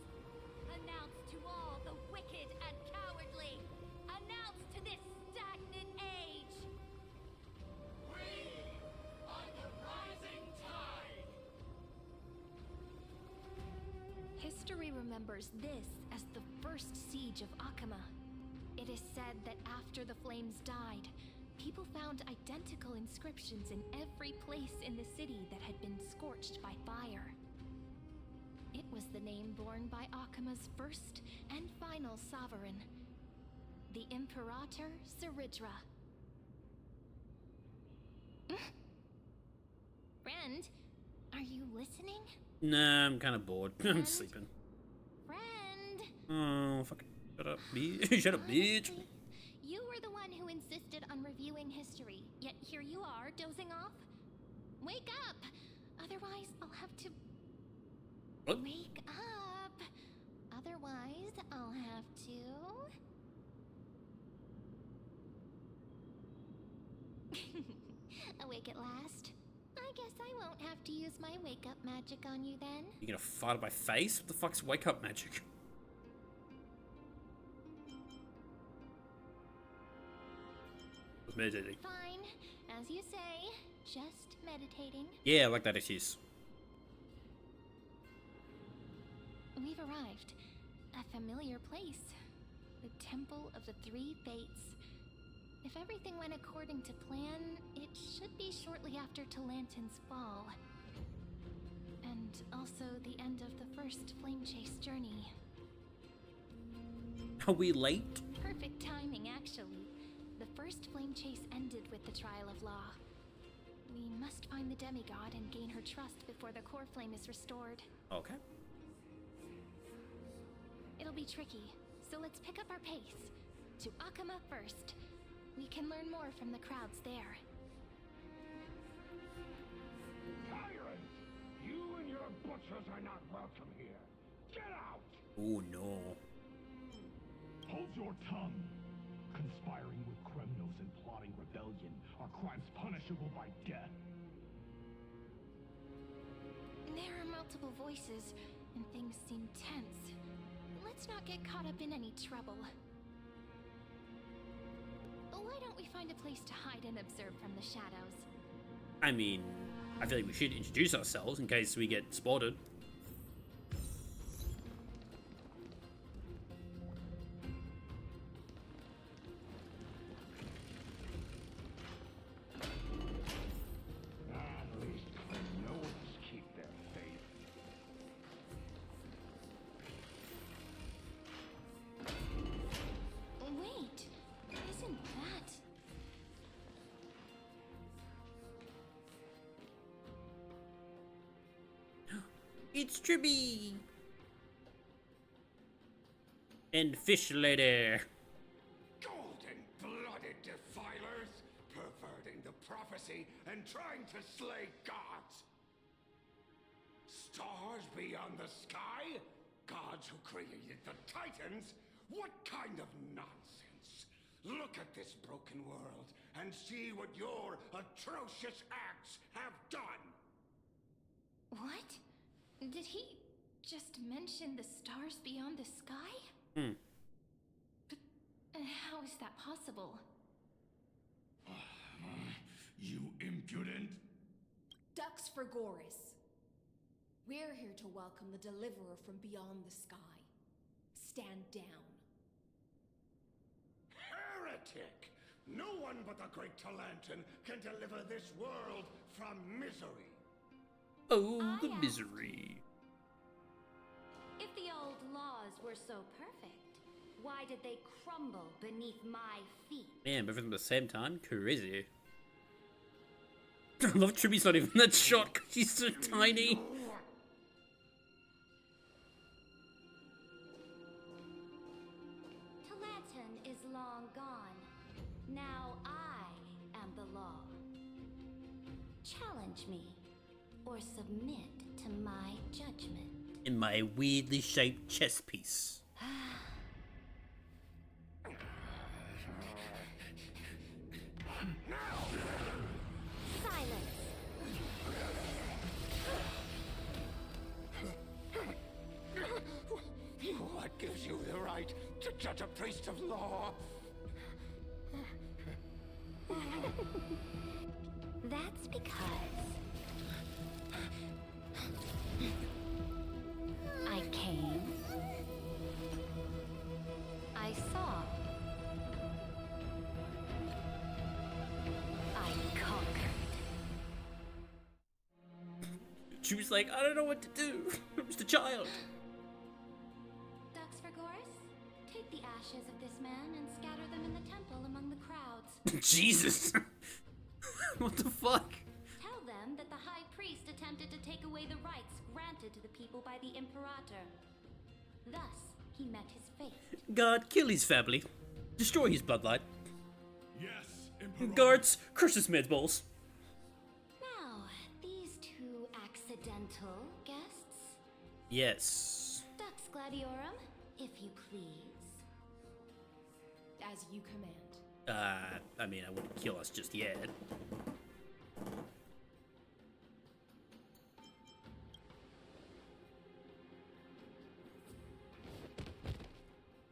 Announce to all the wicked and cowardly. Announce to this stagnant age. We are the rising tide. History remembers this as the first siege of Akama. It is said that after the flames died, people found identical inscriptions in every place in the city that had been scorched by fire. It was the name borne by Akama's first and final sovereign, the Imperator Seridra. Friend, are you listening? Nah, I'm kind of bored. I'm sleeping. Friend! Oh, fucking shut up, bitch. Shut up, bitch. Honestly, you were the one who insisted on reviewing history, yet here you are, dozing off. Wake up! Otherwise, I'll have to... What? Wake up! Otherwise, I'll have to... Awake at last? I guess I won't have to use my wake-up magic on you then. You gonna fart at my face? What the fuck's wake up magic? I was meditating. Fine, as you say, just meditating. Yeah, I like that excuse. We've arrived. A familiar place. The Temple of the Three Fates. If everything went according to plan, it should be shortly after Talantin's fall. And also the end of the first Flame Chase journey. Are we late? Perfect timing, actually. The first Flame Chase ended with the Trial of Law. We must find the demigod and gain her trust before the core flame is restored. Okay. It'll be tricky, so let's pick up our pace. To Akama first. We can learn more from the crowds there. Tyrant! You and your butchers are not welcome here. Get out! Oh no. Hold your tongue. Conspiring with Kremnos and plotting rebellion are crimes punishable by death. There are multiple voices, and things seem tense. Let's not get caught up in any trouble. Why don't we find a place to hide and observe from the shadows? I mean, I feel like we should introduce ourselves in case we get spotted. At least Kremnos keep their faith. Wait, isn't that... It's Tribby! And Fish Lady. Golden-blooded defilers, perverting the prophecy and trying to slay gods. Stars beyond the sky? Gods who created the Titans? What kind of nonsense? Look at this broken world and see what your atrocious acts have done. What? Did he just mention the stars beyond the sky? But how is that possible? My You impudent! Ducks for Goris. We're here to welcome the deliverer from beyond the sky. Stand down. Heretic! No one but the great Talantin can deliver this world from misery. Oh, the misery. If the old laws were so perfect, why did they crumble beneath my feet? Man, but at the same time, crazy. I love Triby's not even that shot because she's so tiny. Talantin is long gone. Now I am the law. Challenge me, or submit to my judgment. In my weirdly shaped chess piece. Silence. What gives you the right to judge a priest of law? That's because I came, I saw, I conquered. She was like, I don't know what to do. I'm just a child. Ducks for Goris, take the ashes of this man and scatter them in the temple among the crowds. Jesus. What the fuck? Tell them that the High Priest attempted to take away the rights granted to the people by the Imperator. Thus, he met his fate. God, kill his family. Destroy his bloodline. Yes, Emperor. Guards, crush his med balls. Now, these two accidental guests. Yes. Dux Gladiorum, if you please. As you command. I mean, I wouldn't kill us just yet.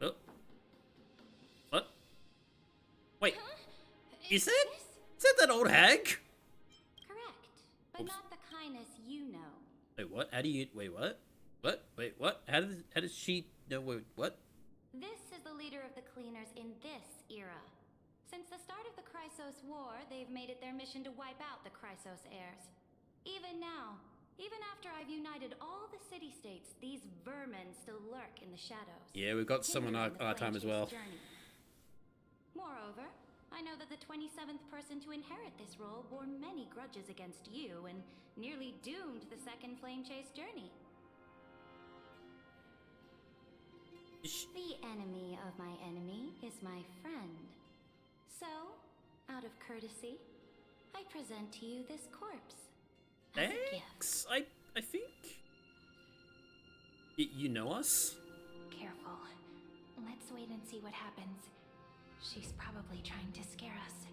Oh. What? Wait. Is that old hag? Correct, but Oops. not the kindness you know. Wait, what? How do you... Wait, what? What? Wait, what? How does she know... Wait, what? This is the leader of the cleaners in this era. Since the start of the Chrysos War, they've made it their mission to wipe out the Chrysos heirs. Even now, even after I've united all the city-states, these vermin still lurk in the shadows. Yeah, we've got some on our time as well. Journey. Moreover, I know that the 27th person to inherit this role bore many grudges against you and nearly doomed the second Flame Chase journey. The enemy of my enemy is my friend. So, out of courtesy, I present to you this corpse as a gift. Thanks. I think... You know us? Careful. Let's wait and see what happens. She's probably trying to scare us.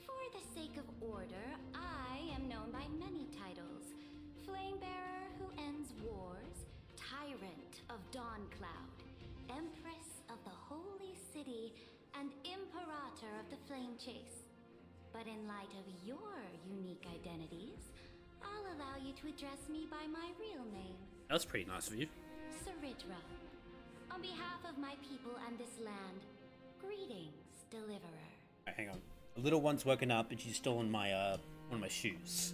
For the sake of order, I am known by many titles. Flamebearer who ends wars, Tyrant of Dawncloud, Empress of the Holy City, and Imperator of the Flame Chase. But in light of your unique identities, I'll allow you to address me by my real name, That's pretty nice of you. Saridra. On behalf of my people and this land, greetings, Deliverer. Right, hang on. The little one's woken up and she's stolen my one of my shoes.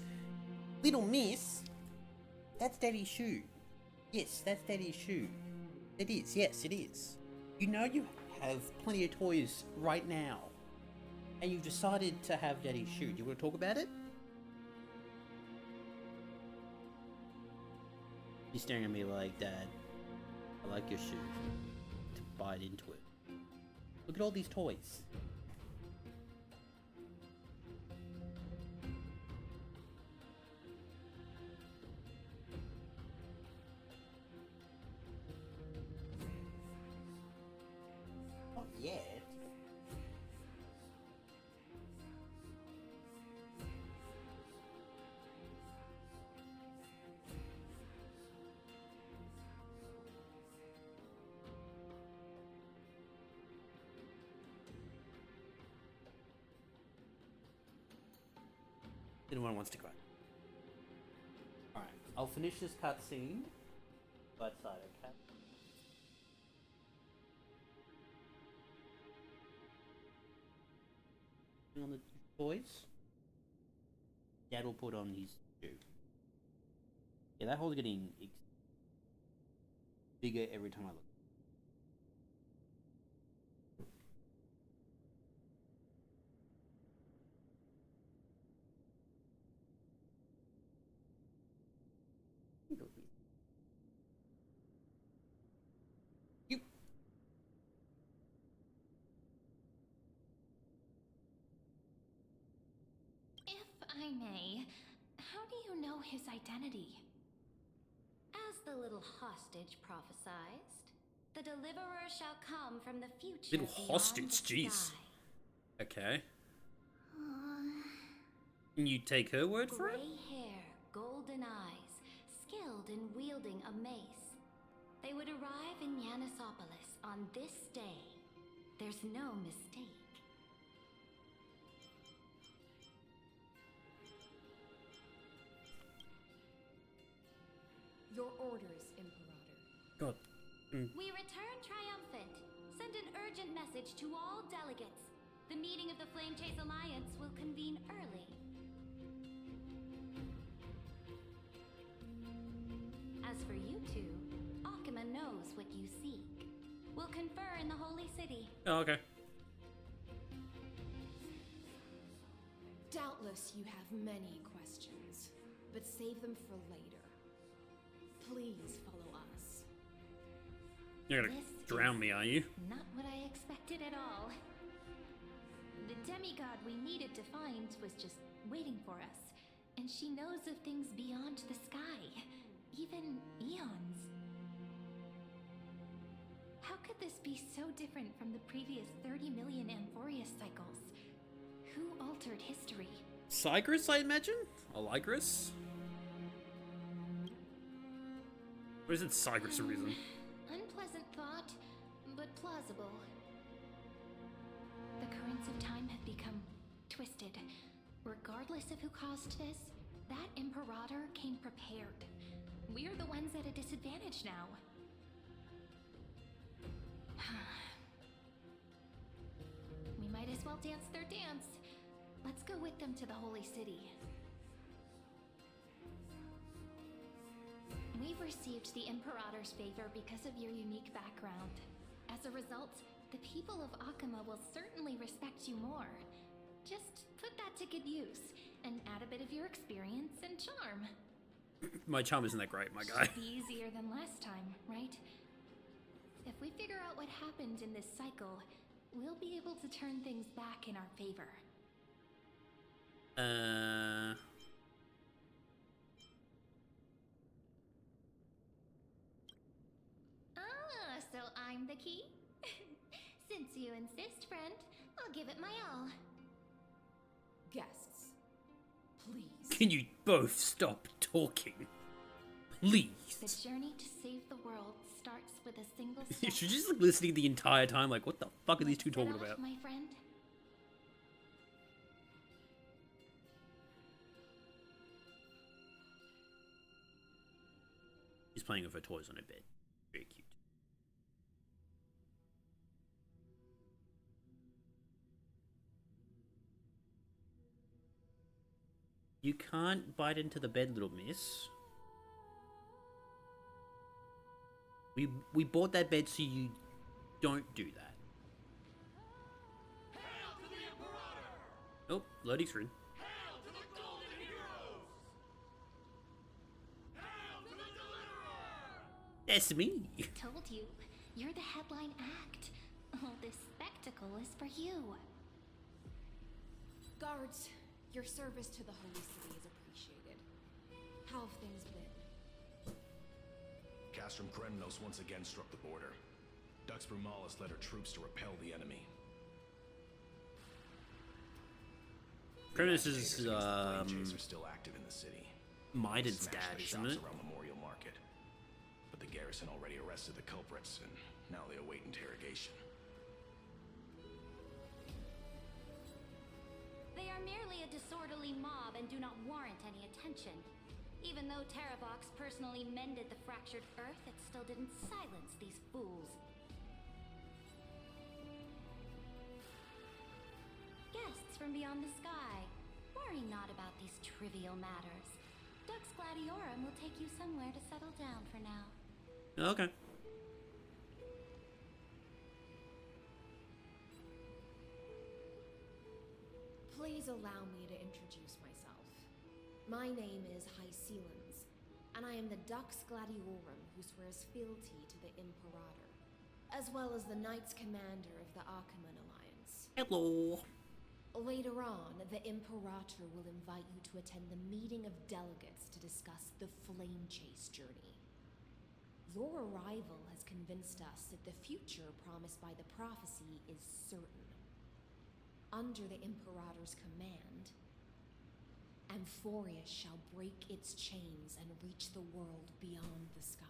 Little miss? That's Daddy's shoe. Yes, that's Daddy's shoe. It is, yes, it is. You know you have plenty of toys right now. And you've decided to have Daddy's shoe. Do you want to talk about it? He's staring at me like, Dad, I like your shoe. To bite into it. Look at all these toys. Not yet. Anyone wants to go. Alright, I'll finish this cutscene. Right side, okay? On the toys. Dad will put on his shoe. Yeah, that hole's getting bigger every time I look. You. If I may, how do you know his identity? As the little hostage prophesied, the deliverer shall come from the future. Little beyond hostage, the jeez. sky. Okay. Can you take her word for it? Gray hair, golden eyes, skilled in wielding a mace. They would arrive in Yanisopolis on this day. There's no mistake. Your orders, Imperator. God. We return triumphant. Send an urgent message to all delegates. The meeting of the Flame Chase Alliance will convene early. As for you two, Akuma knows what you seek. We'll confer in the Holy City. Oh, okay. Doubtless you have many questions, but save them for later. Please follow us. You're gonna drown me, are you? Not what I expected at all. The demigod we needed to find was just waiting for us, and she knows of things beyond the sky, even eons. How could this be so different from the previous 30 million Amphorius cycles? Who altered history? Cygrus, I imagine? Aligris? Or is it Cygrus a reason? Unpleasant thought, but plausible. The currents of time have become twisted. Regardless of who caused this, that Imperator came prepared. We're the ones at a disadvantage now. We might as well dance their dance. Let's go with them to the Holy City. We've received the Imperator's favor because of your unique background. As a result, the people of Akuma will certainly respect you more. Just put that to good use, and add a bit of your experience and charm. My charm isn't that great, my guy. Should be easier than last time, right? If we figure out what happened in this cycle, we'll be able to turn things back in our favor. Ah, so I'm the key? Since you insist, friend, I'll give it my all. Guests, please. Can you both stop talking? Please. The journey to save the world starts with a single step. She's just like listening the entire time, like, what the fuck are these two talking Set off, about? my friend. She's playing with her toys on her bed. Very cute. You can't bite into the bed, little miss. We bought that bed so you don't do that. Hail to the Imperator! Oh, loading screen. Hail to the Golden Heroes! Hail to the Deliverer! That's me. Told you, you're the headline act. All this spectacle is for you. Guards, your service to the Holy City is appreciated. How have things been? Castrum Kremnos once again struck the border. Dux Brumalis led her troops to repel the enemy. Premise The is agitators against the Flame Chase are still active in the city. Maiden's Smashed dad, the isn't shops it? around Memorial Market. But the garrison already arrested the culprits, and now they await interrogation. They are merely a disorderly mob and do not warrant any attention. Even though Terravox personally mended the fractured earth, it still didn't silence these fools. Guests from beyond the sky, worry not about these trivial matters. Dux Gladiorum will take you somewhere to settle down for now. Okay. Please allow me to introduce myself. My name is Hycelens, and I am the Dux Gladiorum who swears fealty to the Imperator, as well as the Knights Commander of the Achaemen Alliance. Hello. Later on, the Imperator will invite you to attend the meeting of delegates to discuss the Flame Chase journey. Your arrival has convinced us that the future promised by the prophecy is certain. Under the Imperator's command, Amphorius shall break its chains and reach the world beyond the sky.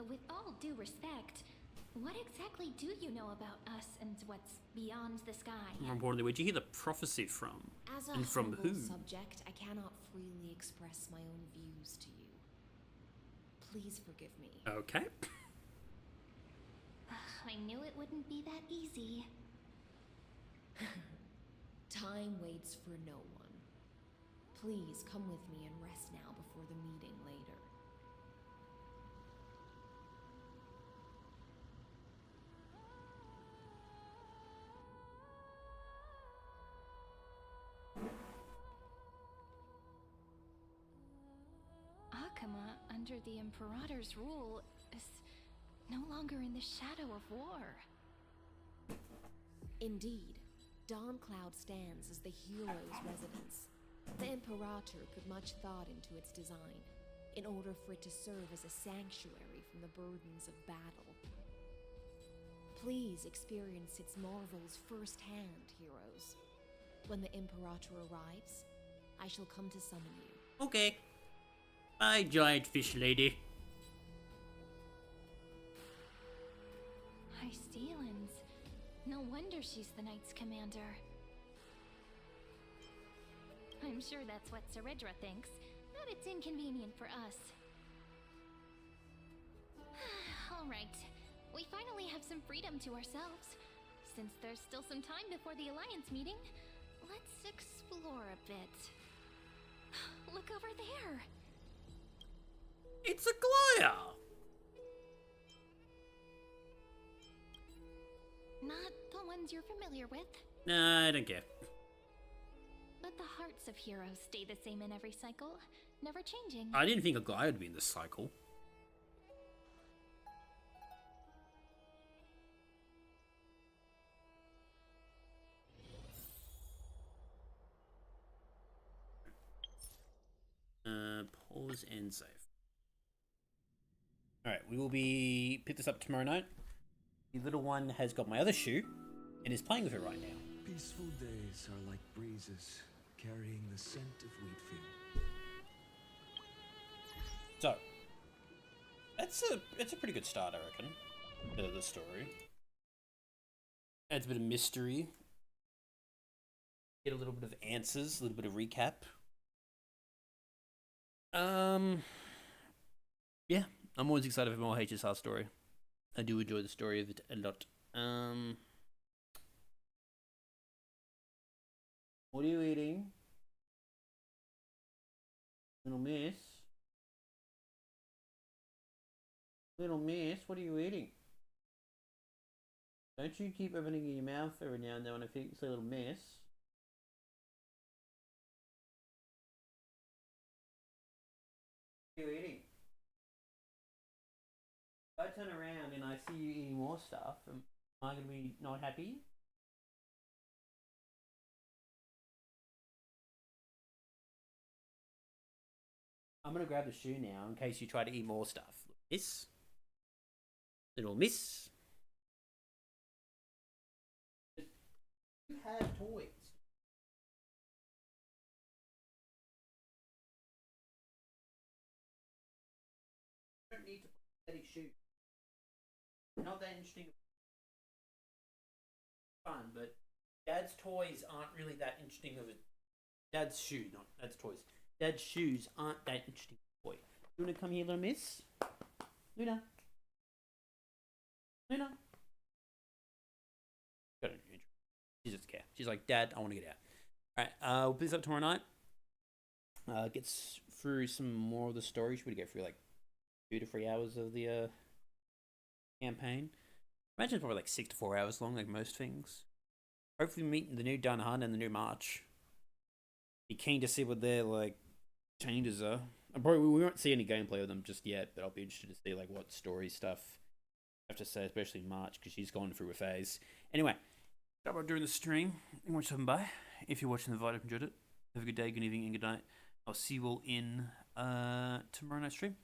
With all due respect, what exactly do you know about us and what's beyond the sky? More importantly, where'd you hear the prophecy from? As a And from humble who? subject, I cannot freely express my own views to you. Please forgive me. Okay. I knew it wouldn't be that easy. Time waits for no one. Please come with me and rest now before the meeting later. Akama, under the Imperator's rule, is no longer in the shadow of war. Indeed, Dawncloud stands as the hero's residence. The Imperator put much thought into its design, in order for it to serve as a sanctuary from the burdens of battle. Please experience its marvels firsthand, heroes. When the Imperator arrives, I shall come to summon you. Okay. Bye, giant fish lady. Hycelens. No wonder she's the Knights Commander. I'm sure that's what Ceridra thinks, that it's inconvenient for us. Alright, we finally have some freedom to ourselves. Since there's still some time before the Alliance meeting, let's explore a bit. Look over there! It's a Glaya! Not the ones you're familiar with. Nah, I don't care. But the hearts of heroes stay the same in every cycle, never changing. I didn't think a Glaya would be in this cycle. Pause and save. Alright, we will be pick this up tomorrow night. The little one has got my other shoe and is playing with it right now. Peaceful days are like breezes, carrying the scent of wheatfield. So, it's a pretty good start, I reckon, to the story. Adds a bit of mystery. Get a little bit of answers, a little bit of recap. Yeah, I'm always excited for more HSR story. I do enjoy the story of it a lot. What are you eating? Little miss? Little miss, what are you eating? Don't you keep opening your mouth every now and then when I say little miss? What are you eating? If I turn around and I see you eating more stuff, am I going to be not happy? I'm going to grab the shoe now in case you try to eat more stuff. Miss? Little miss? You have toys. You don't need to put pathetic shoes. Not that interesting. Fun, but Dad's toys aren't really that interesting of a Dad's shoe, not Dad's toys. Dad's shoes aren't that interesting. Boy, you wanna come here, little miss? Luna. Luna. She doesn't care. She's like, Dad, I want to get out. Alright, we'll pick this up tomorrow night. Gets through some more of the story. Should we go through like 2 to 3 hours of the campaign? Imagine it's probably like 6 to 4 hours long, like most things. Hopefully meet the new Dunhunt and the new March. Be keen to see what their like changes are. We won't see any gameplay of them just yet, but I'll be interested to see like what story stuff I have to say, especially March, because she's gone through a phase. Anyway, that about during the stream. Thank you much for by. If you're watching the video, enjoyed it. Have a good day, good evening, and good night. I'll see you all in tomorrow night's stream.